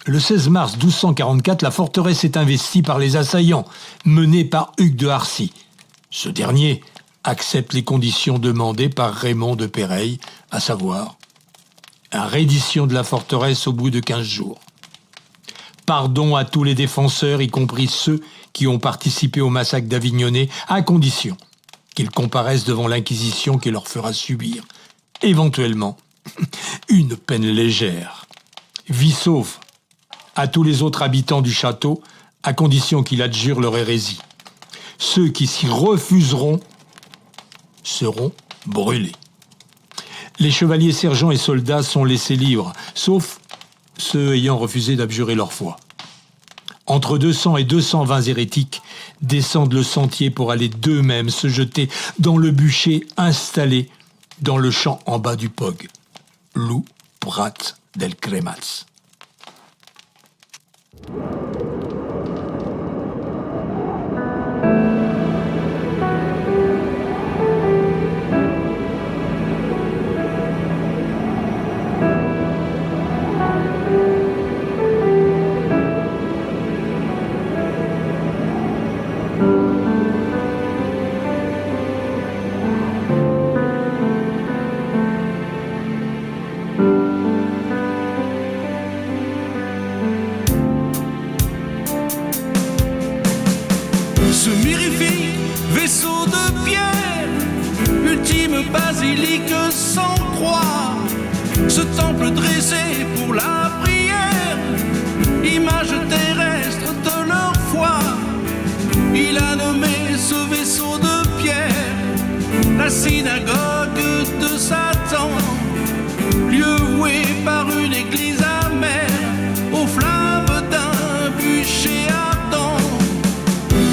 Speaker 1: Le 16 mars 1244, la forteresse est investie par les assaillants, menés par Hugues de Harcy. Ce dernier accepte les conditions demandées par Raymond de Péreille, à savoir la reddition de la forteresse au bout de 15 jours. Pardon à tous les défenseurs, y compris ceux qui ont participé au massacre d'Avignonnet, à condition qu'ils comparaissent devant l'Inquisition qui leur fera subir, éventuellement, une peine légère. Vie sauve à tous les autres habitants du château, à condition qu'ils adjurent leur hérésie. Ceux qui s'y refuseront seront brûlés. Les chevaliers, sergents et soldats sont laissés libres, sauf ceux ayant refusé d'abjurer leur foi. Entre 200 et 220 hérétiques descendent le sentier pour aller d'eux-mêmes se jeter dans le bûcher installé dans le champ en bas du Pog, Lou Prat del Cremas.
Speaker 2: Ce mirifique vaisseau de pierre, ultime basilique sans croix, ce temple dressé pour la prière, image terrestre de leur foi. Il a nommé ce vaisseau de pierre la synagogue de Satan, lieu voué par une église amère aux flammes d'un bûcher ardent.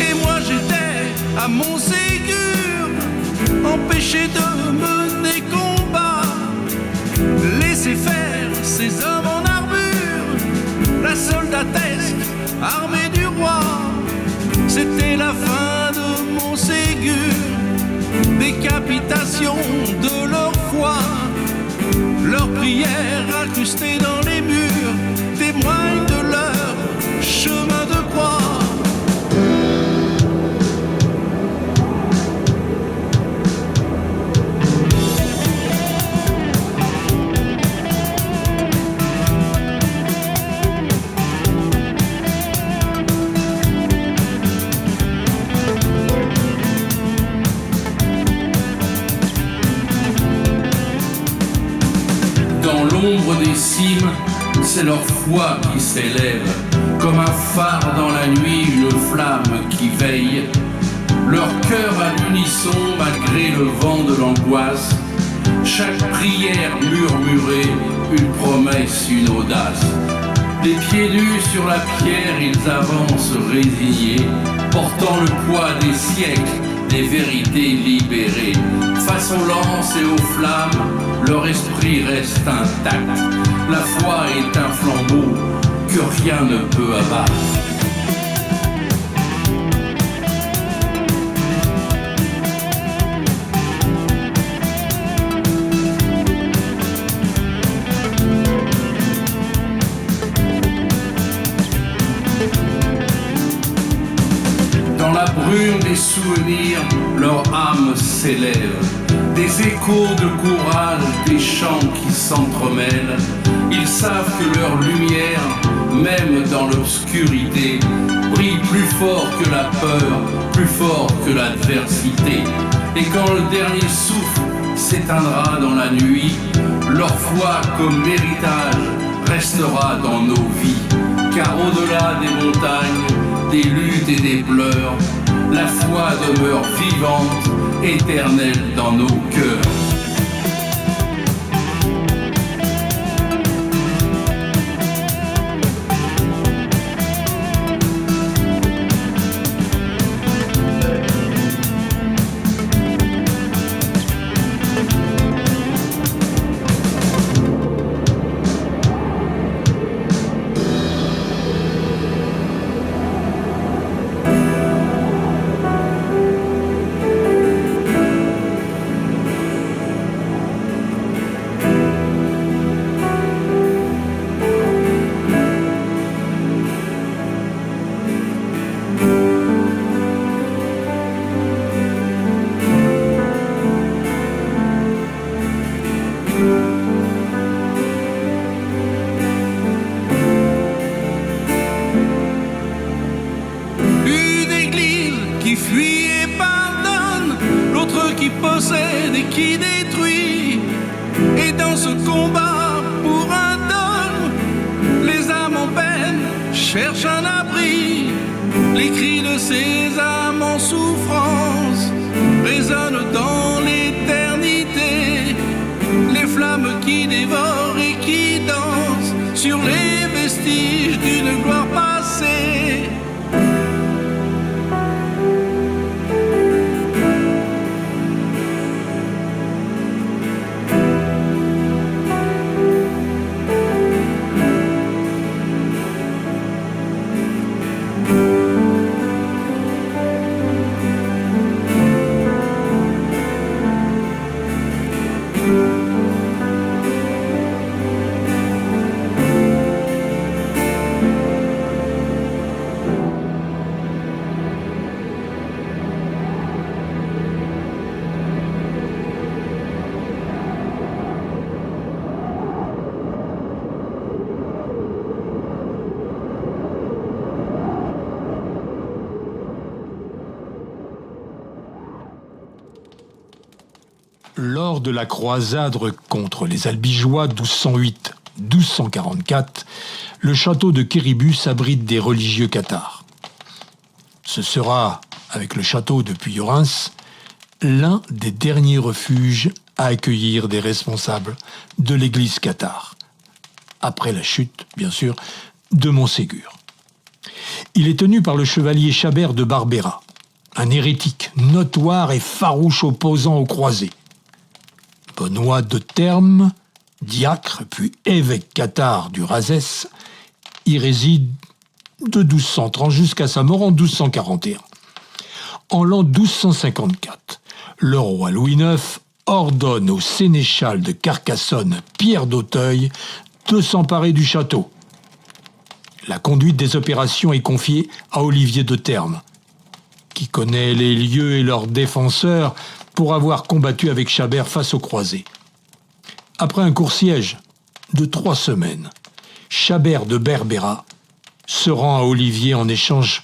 Speaker 2: Et moi j'étais à Montségur, empêché de mener combat, laisser faire ces hommes en armure, la soldatesque armée du roi. C'était la fin de Montségur, décapitation de leur foi. Leurs prières incrustées dans les murs témoignent de leur chemin de croix.
Speaker 3: Dans l'ombre des cimes, c'est leur foi qui s'élève, comme un phare dans la nuit, une flamme qui veille. Leur cœur à l'unisson, malgré le vent de l'angoisse, chaque prière murmurée, une promesse, une audace. Les pieds nus sur la pierre, ils avancent résignés, portant le poids des siècles, des vérités libérées. Face aux lances et aux flammes, leur esprit reste intact. La foi est un flambeau que rien ne peut abattre. Dans la brume des souvenirs, leur âme s'élève. Des échos de courage, des chants qui s'entremêlent. Ils savent que leur lumière, même dans l'obscurité, brille plus fort que la peur, plus fort que l'adversité. Et quand le dernier souffle s'éteindra dans la nuit, leur foi comme héritage restera dans nos vies. Car au-delà des montagnes, des luttes et des pleurs, la foi demeure vivante, éternelle dans nos cœurs.
Speaker 2: qui détruit. Et dans ce combat pour un dogme, les âmes en peine cherchent un abri. Les cris de ces âmes en souffrance résonnent dans l'éternité. Les flammes qui dévorent et qui dansent sur les vestiges d'une gloire passée.
Speaker 1: Lors de la croisade contre les Albigeois 1208-1244, le château de Quéribus abrite des religieux cathares. Ce sera, avec le château de Puyerens, l'un des derniers refuges à accueillir des responsables de l'église cathare, après la chute, bien sûr, de Montségur. Il est tenu par le chevalier Chabert de Barbera, un hérétique notoire et farouche opposant aux croisés. Benoît de Termes, diacre puis évêque cathare du Razès, y réside de 1230 jusqu'à sa mort en 1241. En l'an 1254, le roi Louis IX ordonne au sénéchal de Carcassonne, Pierre d'Auteuil, de s'emparer du château. La conduite des opérations est confiée à Olivier de Termes, qui connaît les lieux et leurs défenseurs pour avoir combattu avec Chabert face aux croisés. Après un court siège de 3 semaines, Chabert de Berbera se rend à Olivier en échange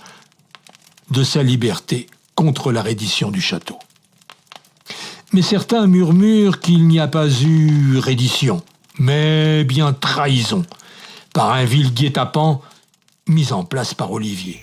Speaker 1: de sa liberté contre la reddition du château. Mais certains murmurent qu'il n'y a pas eu reddition, mais bien trahison, par un vil guet-apens mis en place par Olivier.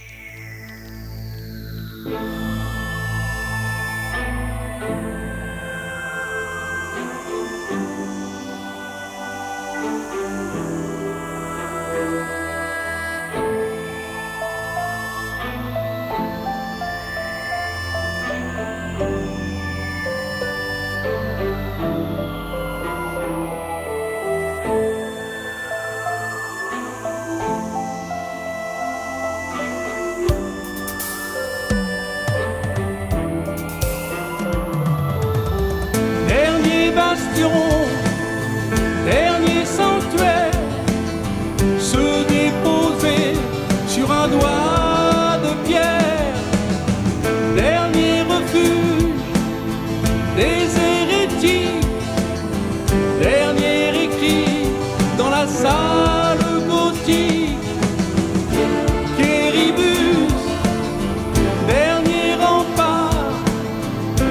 Speaker 2: Dernier sanctuaire, se déposer sur un doigt de pierre. Dernier refuge des hérétiques, dernier écrit dans la salle gothique. Quéribus, dernier rempart,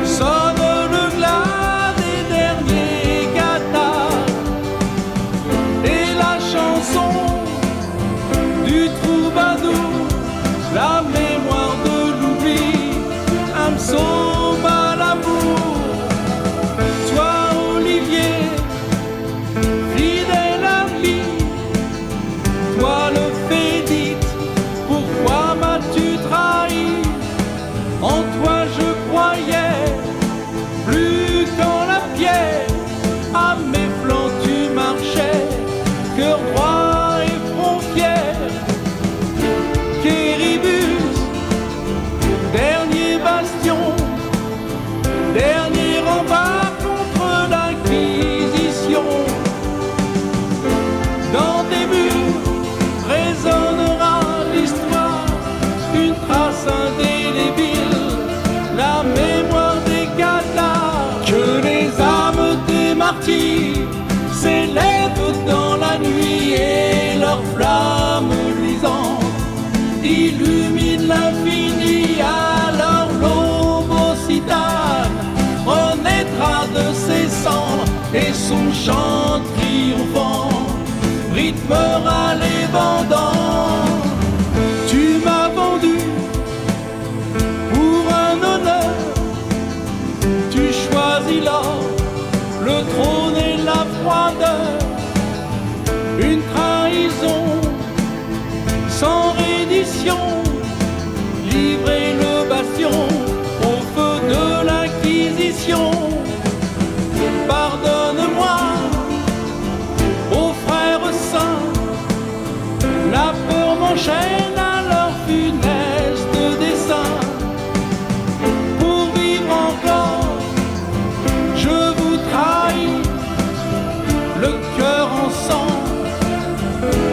Speaker 2: sonne le glas des derniers cathares. Et la chanson du troubadour, la mémoire de l'oubli, un psaume à l'amour. Toi, Olivier, fidèle ami, toi le fédite, pourquoi m'as-tu trahi? En toi je croyais, plus qu'en la pierre, à mes flancs tu marchais, cœur droit et front fier. Quéribus, dernier bastion, dernier rempart contre l'inquisition. Dans tes murs résonnera l'histoire, une trace indélébile, la mémoire des cathares. Que les âmes des martyrs s'élèvent dans la nuit et leurs flammes luisantes illuminent l'infini. Alors l'aube occitane renaîtra de rythme râlé vendant. Tu m'as vendu pour un honneur, tu choisis l'or, le trône et la froideur. Une trahison sans reddition, livrer le bastion au feu de l'Inquisition. Pardonne-moi, ô frères saints, la peur m'enchaîne à leur funeste dessein. Pour vivre encore, je vous trahis, le cœur en sang,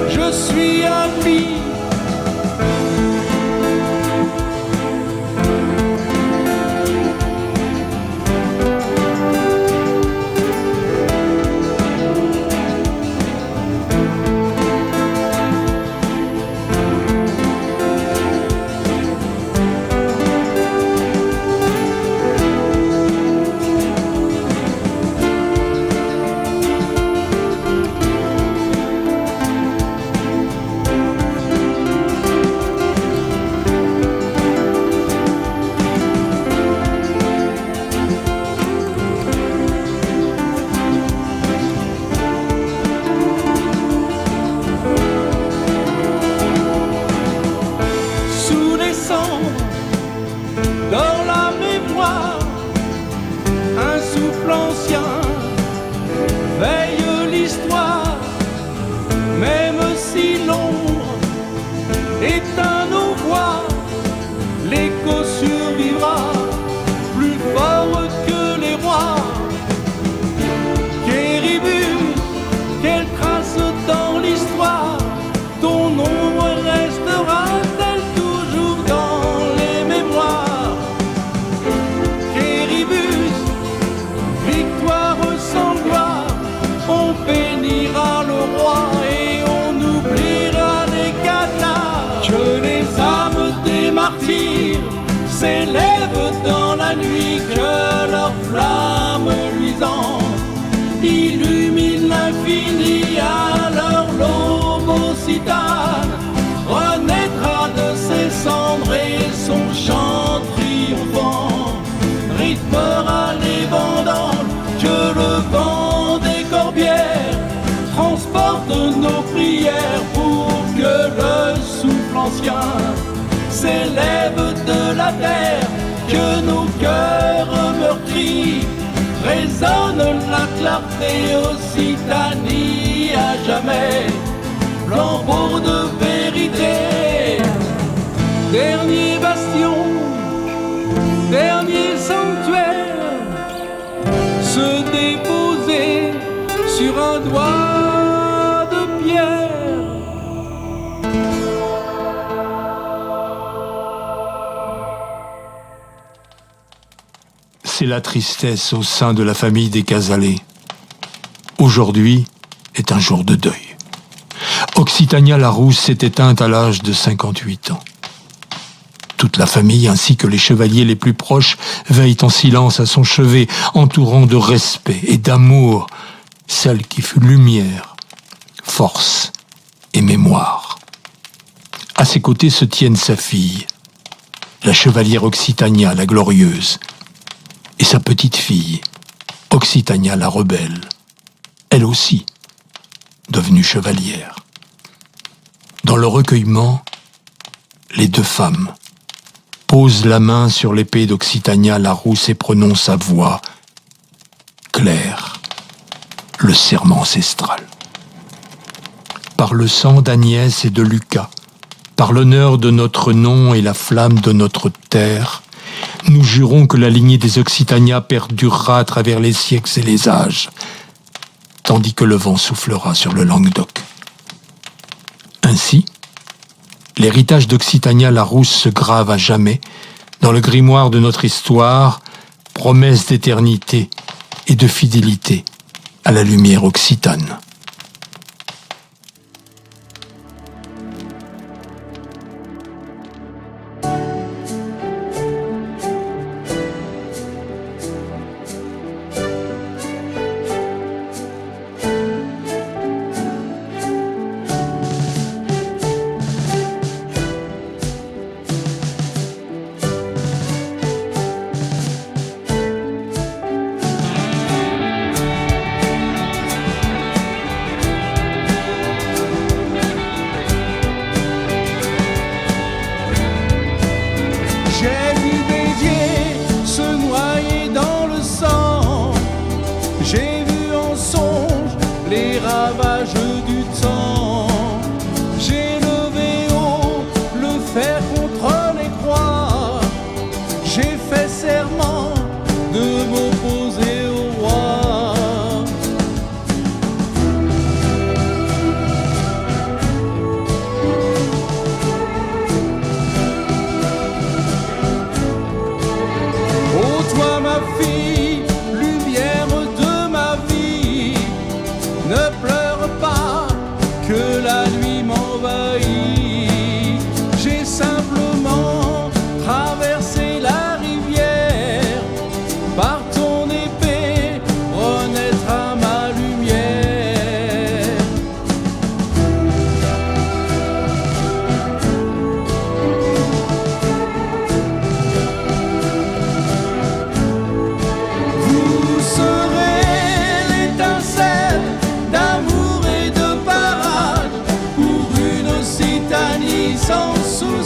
Speaker 2: je suis impie. Dans la mémoire, un souffle ancien veille l'histoire. Même si l'ombre éteint nos voix, l'écho survivra plus fort que les rois. Quérubus, quelle trace dans l'histoire, ton ombre restera-t-elle toujours dans les mémoires? Quérubus, victoire sans gloire, on bénira le roi et on oubliera les cathares. Que les âmes des martyrs s'élèvent dans la nuit, que leur flamme luisante illumine l'infini. À leur l'aube occitane renaîtra de ses cendres et son chant triomphant rythmera les vendanges. Que le vent des corbières transporte nos prières pour que le souffle ancien s'élève de la terre. Que nos cœurs meurtris résonne la clarté. Occitanie à jamais, flambeau de vérité. Dernier bastion, dernier sanctuaire, se déposer sur un doigt de pierre.
Speaker 1: C'est la tristesse au sein de la famille des Casalé. Aujourd'hui est un jour de deuil. Occitania Larousse s'est éteinte à l'âge de 58 ans. Toute la famille ainsi que les chevaliers les plus proches veillent en silence à son chevet, entourant de respect et d'amour celle qui fut lumière, force et mémoire. À ses côtés se tiennent sa fille, la chevalière Occitania la glorieuse, et sa petite-fille, Occitania la rebelle, elle aussi, devenue chevalière. Dans le recueillement, les deux femmes posent la main sur l'épée d'Occitania la rousse et prononcent à voix claire le serment ancestral. Par le sang d'Agnès et de Lucas, par l'honneur de notre nom et la flamme de notre terre, nous jurons que la lignée des Occitania perdurera à travers les siècles et les âges, tandis que le vent soufflera sur le Languedoc. Ainsi, l'héritage d'Occitania la rousse se grave à jamais dans le grimoire de notre histoire, promesse d'éternité et de fidélité à la lumière occitane.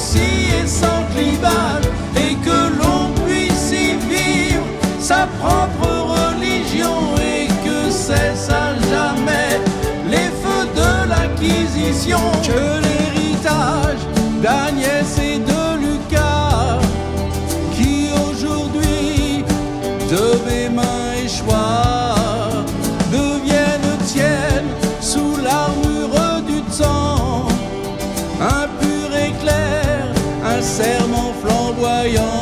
Speaker 2: soucis et sans clivage, et que l'on puisse y vivre sa propre religion, et que cesse à jamais les feux de l'Inquisition. Que l'héritage d'Agnès et de Lucas, qui aujourd'hui de mes mains échoient, deviennent tiennes sous l'armure du temps, un pur éclair, un serment flamboyant.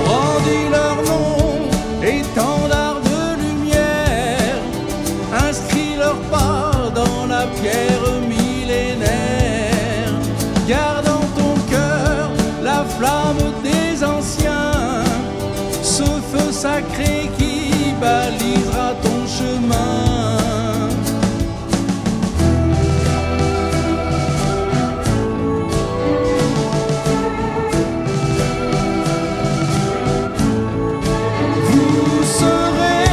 Speaker 2: Brandis leur nom, étendard de lumière, inscris leur pas dans la pierre millénaire. Garde en ton cœur la flamme des anciens, ce feu sacré qui balisera ton chemin. Vous serez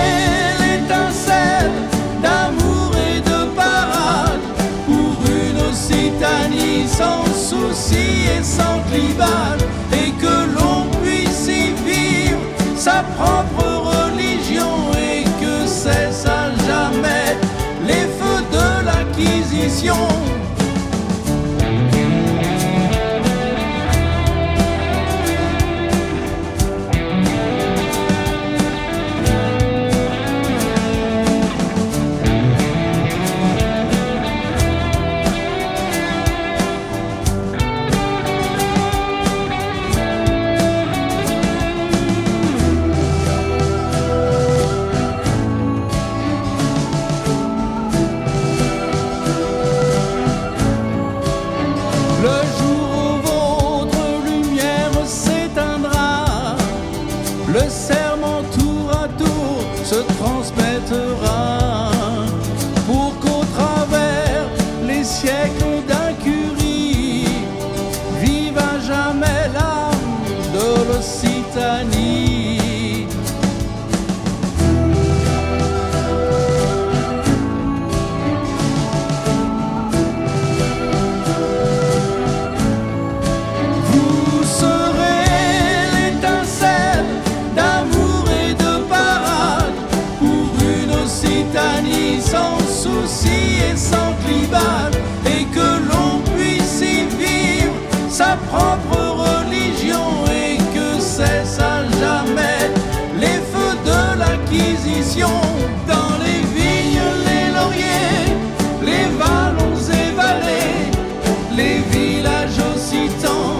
Speaker 2: l'étincelle d'amour et de parade pour une Occitanie sans soucis et sans clivage, et que l'on puisse y vivre sa propre religion, et que cesse à jamais les feux de l'Inquisition. Le jour où votre lumière s'éteindra, le serment tour à tour se transmettra, pour qu'au travers les siècles d'incurie vive à jamais l'âme de l'Occitanie. Vous serez l'étincelle d'amour et de parade pour une Occitanie sans soucis et sans clivage, et que l'on puisse y vivre sa propre religion, et que cesse à jamais les feux de l'Inquisition. Dans les vignes, les lauriers, les vallons et vallées, les villages occitans,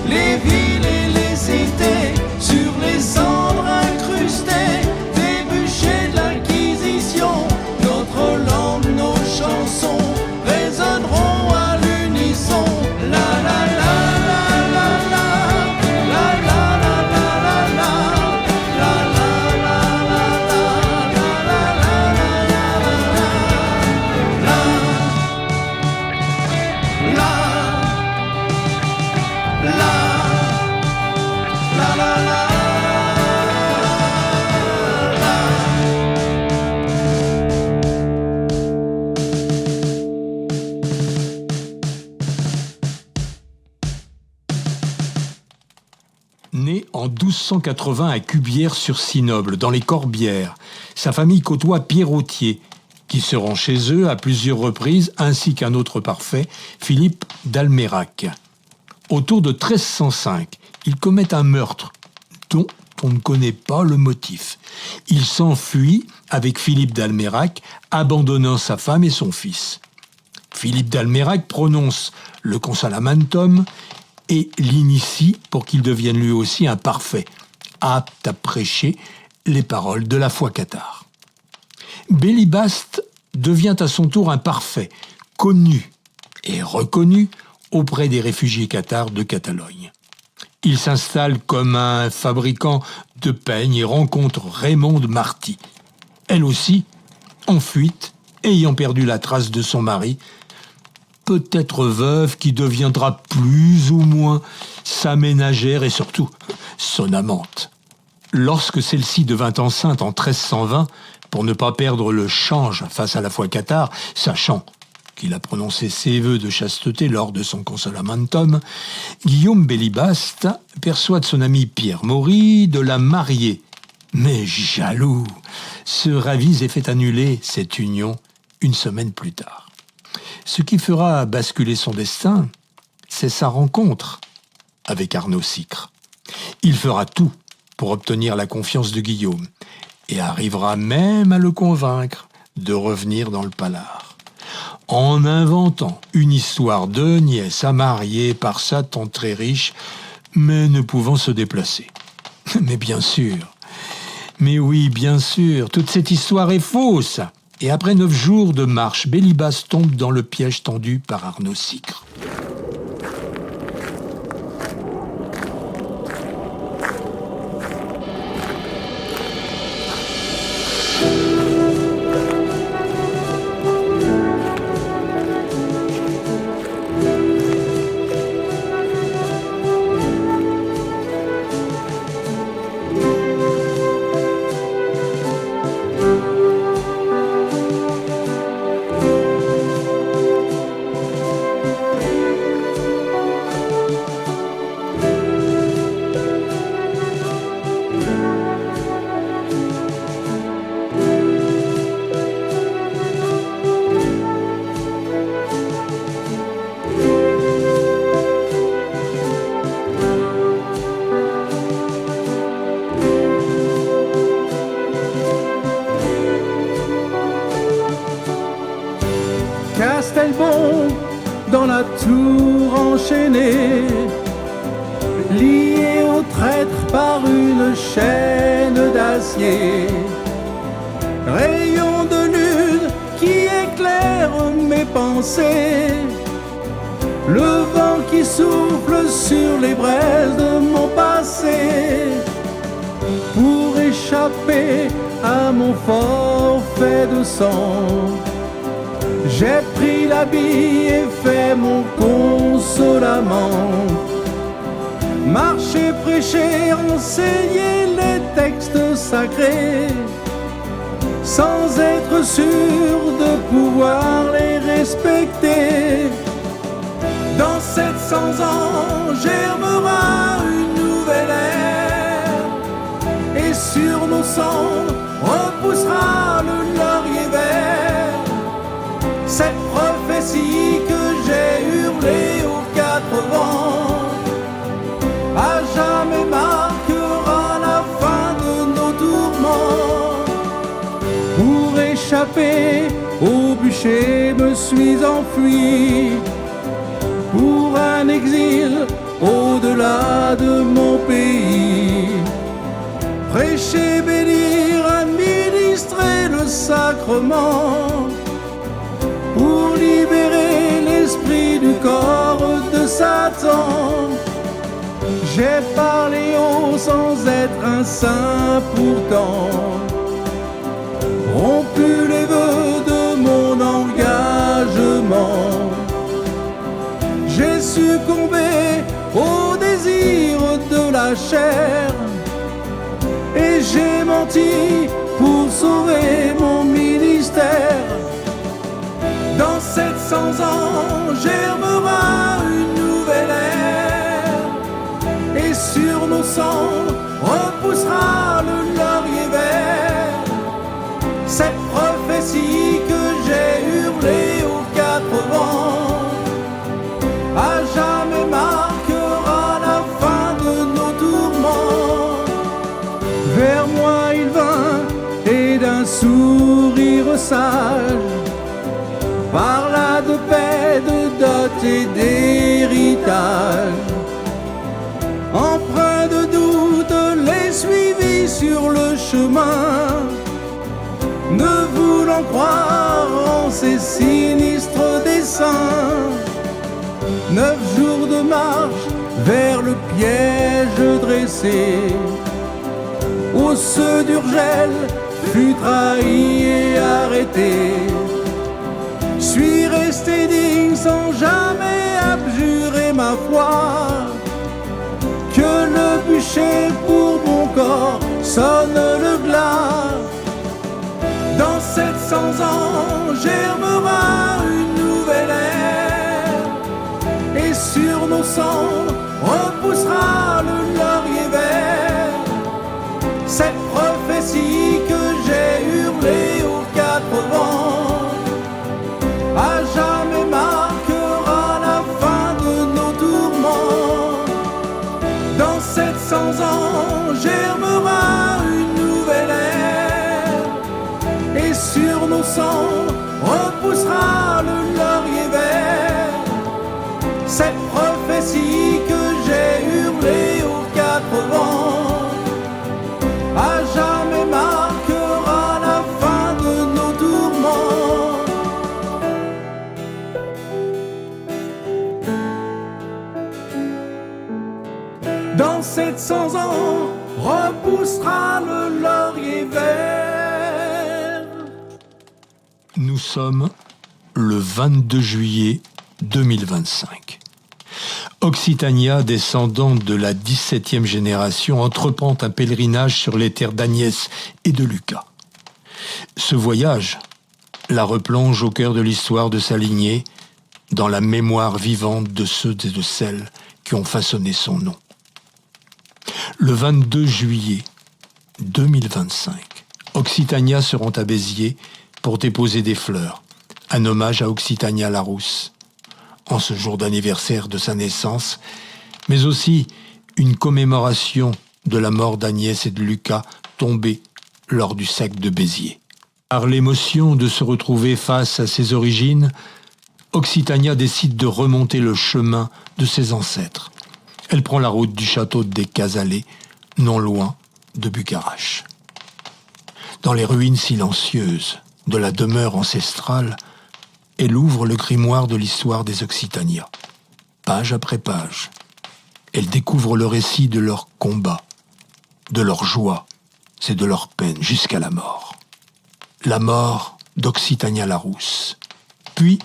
Speaker 2: les villes et les cités, sur les cendres incrustées des bûchers de l'Inquisition, notre langue, nos chansons résonneront à l'unisson. La la la la la la, la la la la la la, la la la la la, la la la la la, la la la la.
Speaker 1: Né en 1280 à Cubières-sur-Sinoble, dans les Corbières, sa famille côtoie Pierre Authier, qui se rend chez eux à plusieurs reprises, ainsi qu'un autre parfait, Philippe d'Almérac. Autour de 1305, il commet un meurtre dont on ne connaît pas le motif. Il s'enfuit avec Philippe d'Almérac, abandonnant sa femme et son fils. Philippe d'Almérac prononce le consolamentum et l'initie pour qu'il devienne lui aussi un parfait, apte à prêcher les paroles de la foi cathare. Bélibaste devient à son tour un parfait, connu et reconnu auprès des réfugiés cathares de Catalogne. Il s'installe comme un fabricant de peignes et rencontre Raymonde Marty, elle aussi en fuite, ayant perdu la trace de son mari, peut-être veuve qui deviendra plus ou moins sa ménagère et surtout son amante. Lorsque celle-ci devint enceinte en 1320, pour ne pas perdre le change face à la foi cathare, sachant qu'il a prononcé ses vœux de chasteté lors de son consolamentum, Guillaume Bélibaste persuade son ami Pierre Maury de la marier. Mais jaloux, se ravise et fait annuler cette union une semaine plus tard. Ce qui fera basculer son destin, c'est sa rencontre avec Arnaud Sicre. Il fera tout pour obtenir la confiance de Guillaume et arrivera même à le convaincre de revenir dans le Palard, en inventant une histoire de nièce à marier par sa tante très riche, mais ne pouvant se déplacer. Mais bien sûr, mais oui, bien sûr, toute cette histoire est fausse. Et après 9 jours de marche, Bélibaste tombe dans le piège tendu par Arnaud Sicre.
Speaker 2: Castelbon dans la tour enchaînée, lié au traître par une chaîne d'acier. Rayon de lune qui éclaire mes pensées, le vent qui souffle sur les braises de mon passé. Pour échapper à mon forfait de sang, j'ai pris l'habit et fait mon consolamment. Marcher, prêcher, enseigner les textes sacrés, sans être sûr de pouvoir les respecter. Dans 700 ans germera une nouvelle ère, et sur nos cendres repoussera le laurier vert. Cette prophétie que j'ai hurlée aux 4 vents, à jamais marquera la fin de nos tourments. Pour échapper au bûcher, me suis enfui pour un exil au-delà de mon pays. Prêcher, bénir, administrer le sacrement, pour libérer l'esprit du corps de Satan. J'ai parlé haut sans être un saint pourtant, rompu les vœux de mon engagement. J'ai succombé au désir de la chair, et j'ai menti pour sauver mon ministère. Dans 700 ans germera une nouvelle ère, et sur nos cendres repoussera le laurier vert. Cette prophétie que j'ai hurlée aux 4 vents, à jamais marquera la fin de nos tourments. Vers moi il vint, et d'un sourire sage parla de paix, de dot et d'héritage. Empreint de doute, les suivis sur le chemin, ne voulant croire en ces sinistres desseins. 9 jours de marche vers le piège dressé, où ceux d'Urgel fut trahi et arrêté. Suis resté digne sans jamais abjurer ma foi, que le bûcher pour mon corps sonne le glas. Dans 700 ans germera une nouvelle ère, et sur nos cendres repoussera le laurier vert. Cette prophétie que j'ai hurlée aux quatre vents à jamais marquera la fin de nos tourments. Dans 700 ans germera une nouvelle ère, et sur nos cendres repoussera le laurier vert. Cette prophétie que j'ai hurlée aux quatre vents à jamais marquera la fin de nos tourments. Dans 700 ans repoussera le laurier vert.
Speaker 1: Nous sommes le 22 juillet 2025. Occitania, descendante de la 17e génération, entreprend un pèlerinage sur les terres d'Agnès et de Lucas. Ce voyage la replonge au cœur de l'histoire de sa lignée, dans la mémoire vivante de ceux et de celles qui ont façonné son nom. Le 22 juillet 2025, Occitania se rend à Béziers pour déposer des fleurs, un hommage à Occitania Larousse, en ce jour d'anniversaire de sa naissance, mais aussi une commémoration de la mort d'Agnès et de Lucas tombés lors du sac de Béziers. Par l'émotion de se retrouver face à ses origines, Occitania décide de remonter le chemin de ses ancêtres. Elle prend la route du château des Casalets, non loin de Bucarache. Dans les ruines silencieuses de la demeure ancestrale, elle ouvre le grimoire de l'histoire des Occitania. Page après page, elle découvre le récit de leurs combats, de leurs joies et de leurs peines jusqu'à la mort. La mort d'Occitania Larousse. Puis,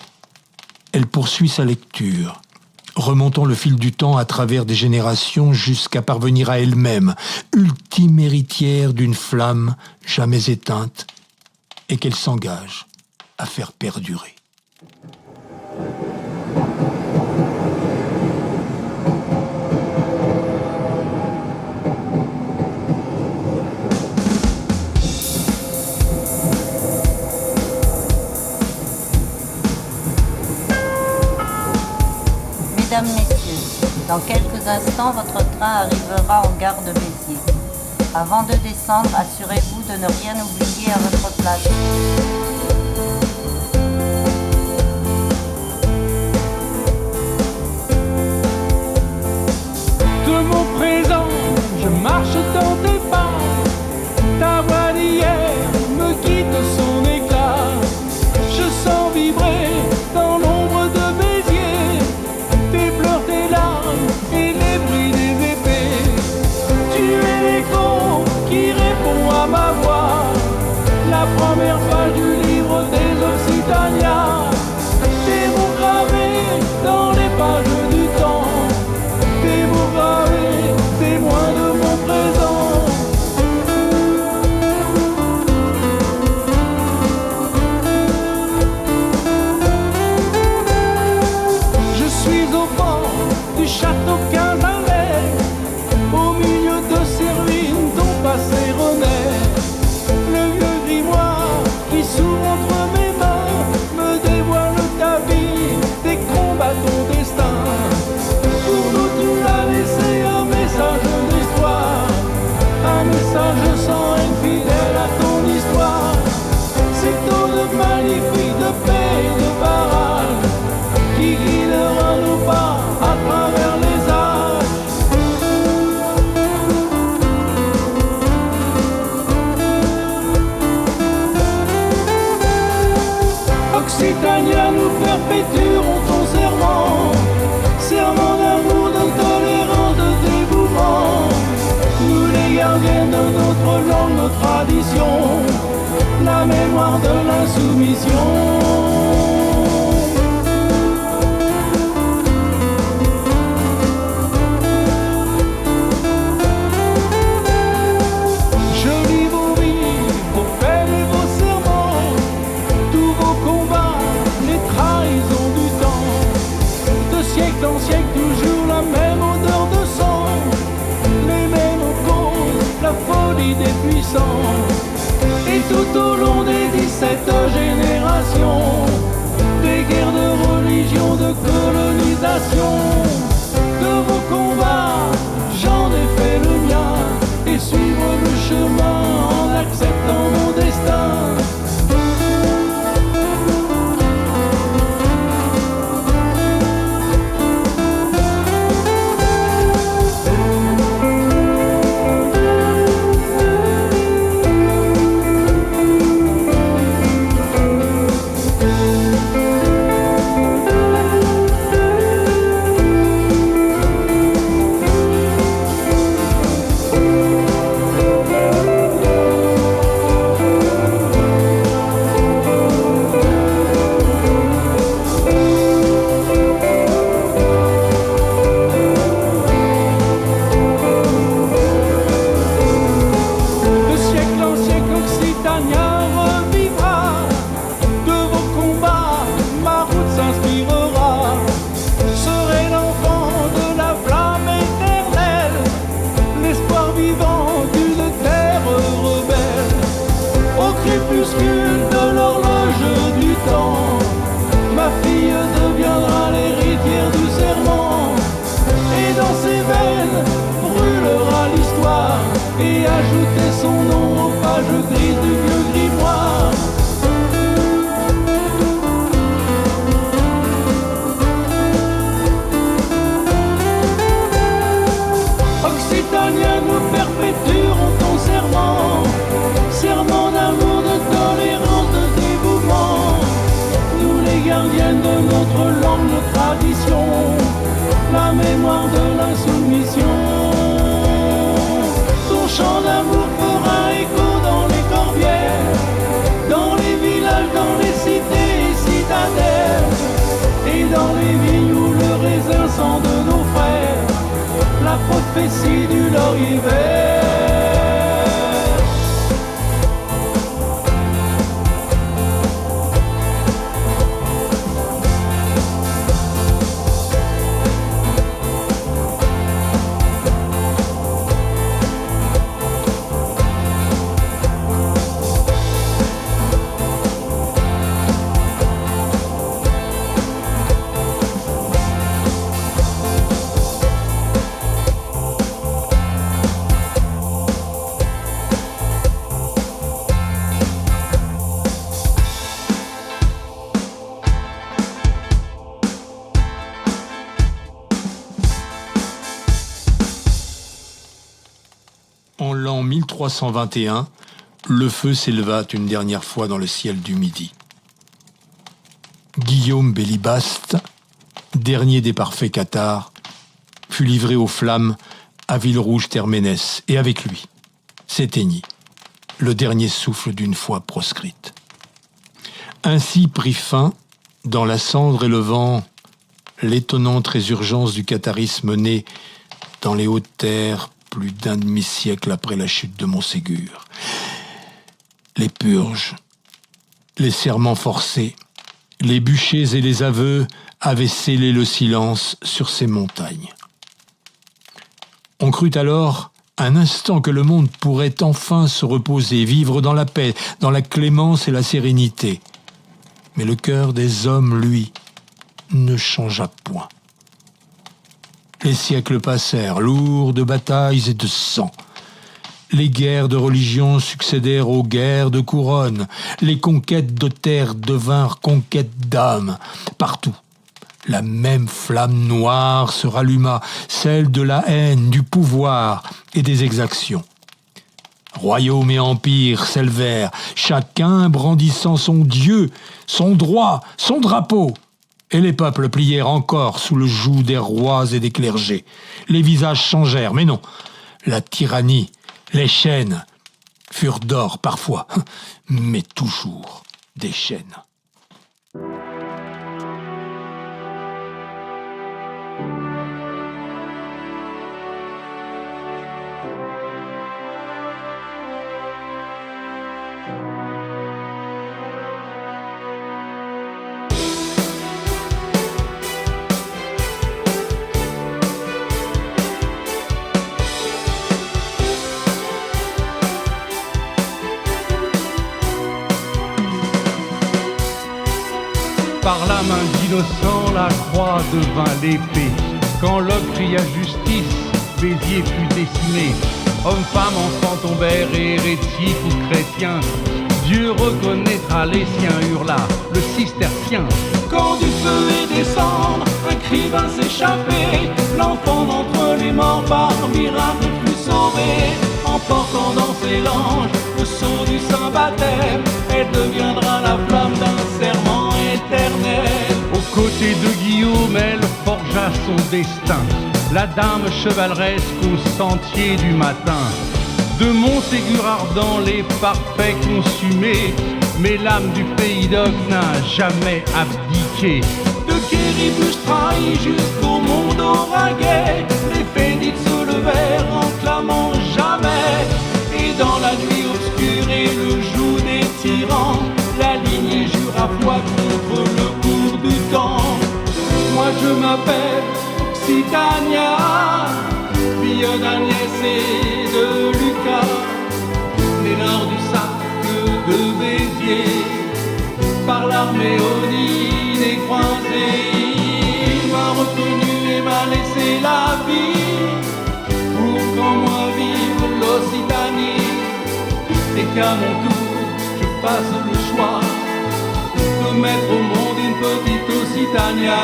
Speaker 1: elle poursuit sa lecture, remontant le fil du temps à travers des générations jusqu'à parvenir à elle-même, ultime héritière d'une flamme jamais éteinte et qu'elle s'engage à faire perdurer.
Speaker 5: Mesdames, Messieurs, dans quelques instants, votre train arrivera en gare de Béziers. Avant de descendre, assurez-vous de ne rien oublier à votre place.
Speaker 2: De mon présent, je marche dans tes pas. Ta voix d'hier me quitte son éclat. Je sens vibrer dans l'ombre de Béziers tes pleurs, tes larmes et les bruits des épées. Tu es l'écho qui répond à ma voix, la première page du livre des Occitania. Tes mots gravés dans les pages du temps, tes mots gravés, témoins de mon présent. Je suis au bord du château Casalet, au milieu de ces ruines dont passé renaît. Le vieux grimoire qui s'ouvre entre mes mains me dévoile ta vie, tes combats, ton destin. Pour nous tu as laissé un message d'histoire, un message sans haine fidèle à ton histoire. C'est eau magnifique de paix et de barrage qui guidera nos pas à travers les âges. Occitania, nous perpétuerons ton serment, serment d'amour, de tolérance, de dévouement. Nous les gardiennes de notre langue, nos traditions, la mémoire de l'insoumission. rapide et puissant. Et tout au long des 17 générations, des guerres de religion, de colonisation, de vos combats, j'en ai fait le mien, et suivre le chemin en acceptant mon destin. Prophétie du laurier vert.
Speaker 1: En l'an 1321, le feu s'éleva une dernière fois dans le ciel du Midi. Guillaume Bélibaste, dernier des parfaits cathares, fut livré aux flammes à Villerouge-Terménès, et avec lui s'éteignit le dernier souffle d'une foi proscrite. Ainsi prit fin, dans la cendre et le vent, l'étonnante résurgence du catharisme né dans les hautes terres plus d'un demi-siècle après la chute de Montségur. Les purges, les serments forcés, les bûchers et les aveux avaient scellé le silence sur ces montagnes. On crut alors un instant que le monde pourrait enfin se reposer, vivre dans la paix, dans la clémence et la sérénité. Mais le cœur des hommes, lui, ne changea point. Les siècles passèrent, lourds de batailles et de sang. Les guerres de religion succédèrent aux guerres de couronne. Les conquêtes de terre devinrent conquêtes d'âme. Partout, la même flamme noire se ralluma, celle de la haine, du pouvoir et des exactions. Royaumes et empires s'élevèrent, chacun brandissant son Dieu, son droit, son drapeau. Et les peuples plièrent encore sous le joug des rois et des clergés. Les visages changèrent, mais non, la tyrannie, les chaînes furent d'or parfois, mais toujours des chaînes.
Speaker 3: Par la main d'innocent, la croix devint l'épée. Quand l'homme cria justice, Béziers fut décimé. Hommes, femmes, enfants tombèrent, hérétiques ou chrétiens. Dieu reconnaîtra les siens, hurla le cistercien.
Speaker 2: Quand du feu et des cendres, un cri vint s'échapper. L'enfant d'entre les morts par miracle fut sauvé. Emportant dans ses langes le sceau du saint baptême, elle deviendra la flamme d'un serment éternel.
Speaker 3: Aux côtés de Guillaume, elle forgea son destin. La dame chevaleresque au sentier du matin. De Montségur ardent les parfaits consumés, mais l'âme du pays d'Oc n'a jamais abdiqué.
Speaker 2: De Quéribus trahi jusqu'au monde oraguet, les Fénites se levèrent en clamant jamais. Et dans la nuit obscure et le joug des tyrans, la lignée jura foi contre le cours du temps. Moi je m'appelle Occitania, fille d'Agnès et de Lucas, née lors du sac de Béziers, par l'armée honine et croisée. Il m'a reconnu et m'a laissé la vie, pour qu'en moi vive l'Occitanie, et qu'à mon tour je fasse le choix de mettre au monde une petite Occitania.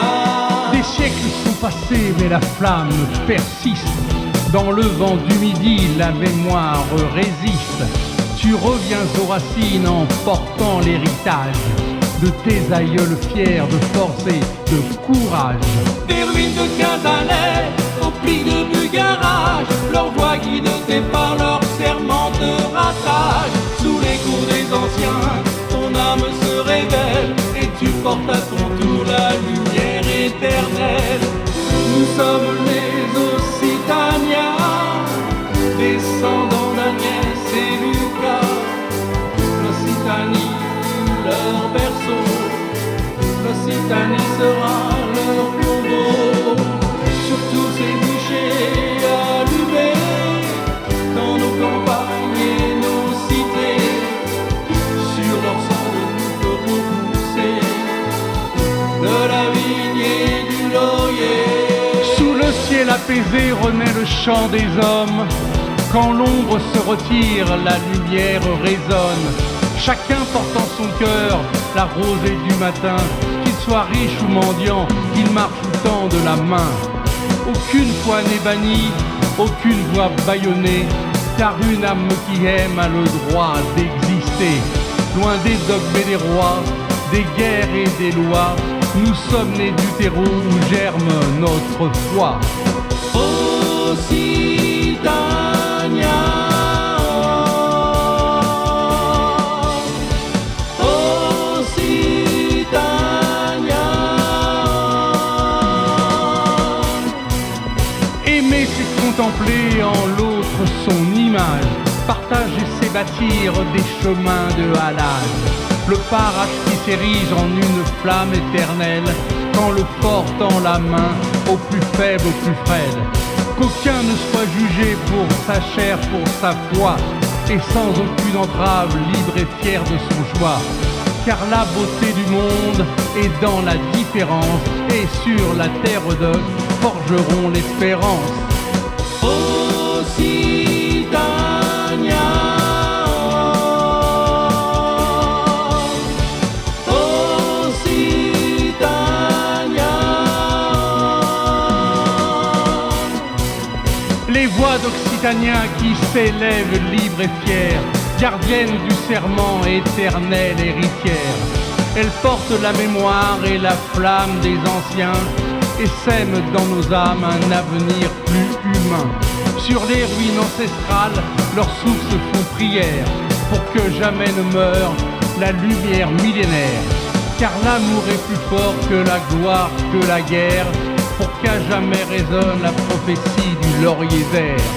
Speaker 3: Des siècles sont passés, mais la flamme persiste. Dans le vent du midi, la mémoire résiste. Tu reviens aux racines en portant l'héritage de tes aïeuls fiers de force et de courage.
Speaker 2: Des ruines de Cazalet, au pic de Bugarage, leur voix guidée par leur serment te rattache. Sous les coups des anciens, ton âme se révèle, et tu portes à ton tour la lumière éternelle. Nous sommes les Occitaniens, descendants d'Agnès et Lucas. L'Occitanie fut leur berceau, l'Occitanie sera leur tombeau. Sur tous ces bûchers allumés, dans nos campagnes et nos cités, sur leurs cendres nous ferons pousser de la vigne et du laurier.
Speaker 3: Sous le ciel apaisé renaît le chant des hommes. Quand l'ombre se retire, la lumière résonne. Chacun porte en son cœur la rosée du matin. Qu'il soit riche ou mendiant, qu'il marche tout temps de la main. Aucune foi n'est bannie, aucune voix bâillonnée, car une âme qui aime a le droit d'exister. Loin des dogmes et des rois, des guerres et des lois, nous sommes nés du terreau où germe notre foi.
Speaker 2: Occitania, Occitania.
Speaker 3: Aimer, c'est contempler en l'autre son image. Partager, c'est bâtir des chemins de halage. Le parage qui s'érige en une flamme éternelle, quand le fort tend la main au plus faible, au plus frêle. Qu'aucun ne soit jugé pour sa chair, pour sa foi, et sans aucune entrave, libre et fier de son choix. Car la beauté du monde est dans la différence, et sur la terre d'Oc forgeront l'espérance.
Speaker 2: Occitania,
Speaker 3: Les voix d'Occitaniens qui s'élèvent libres et fières, gardiennes du serment éternel héritière. Elles portent la mémoire et la flamme des anciens et sèment dans nos âmes un avenir plus humain. Sur les ruines ancestrales, leurs souffles se font prière pour que jamais ne meure la lumière millénaire. Car l'amour est plus fort que la gloire, que la guerre, pour qu'à jamais résonne la prophétie du laurier vert.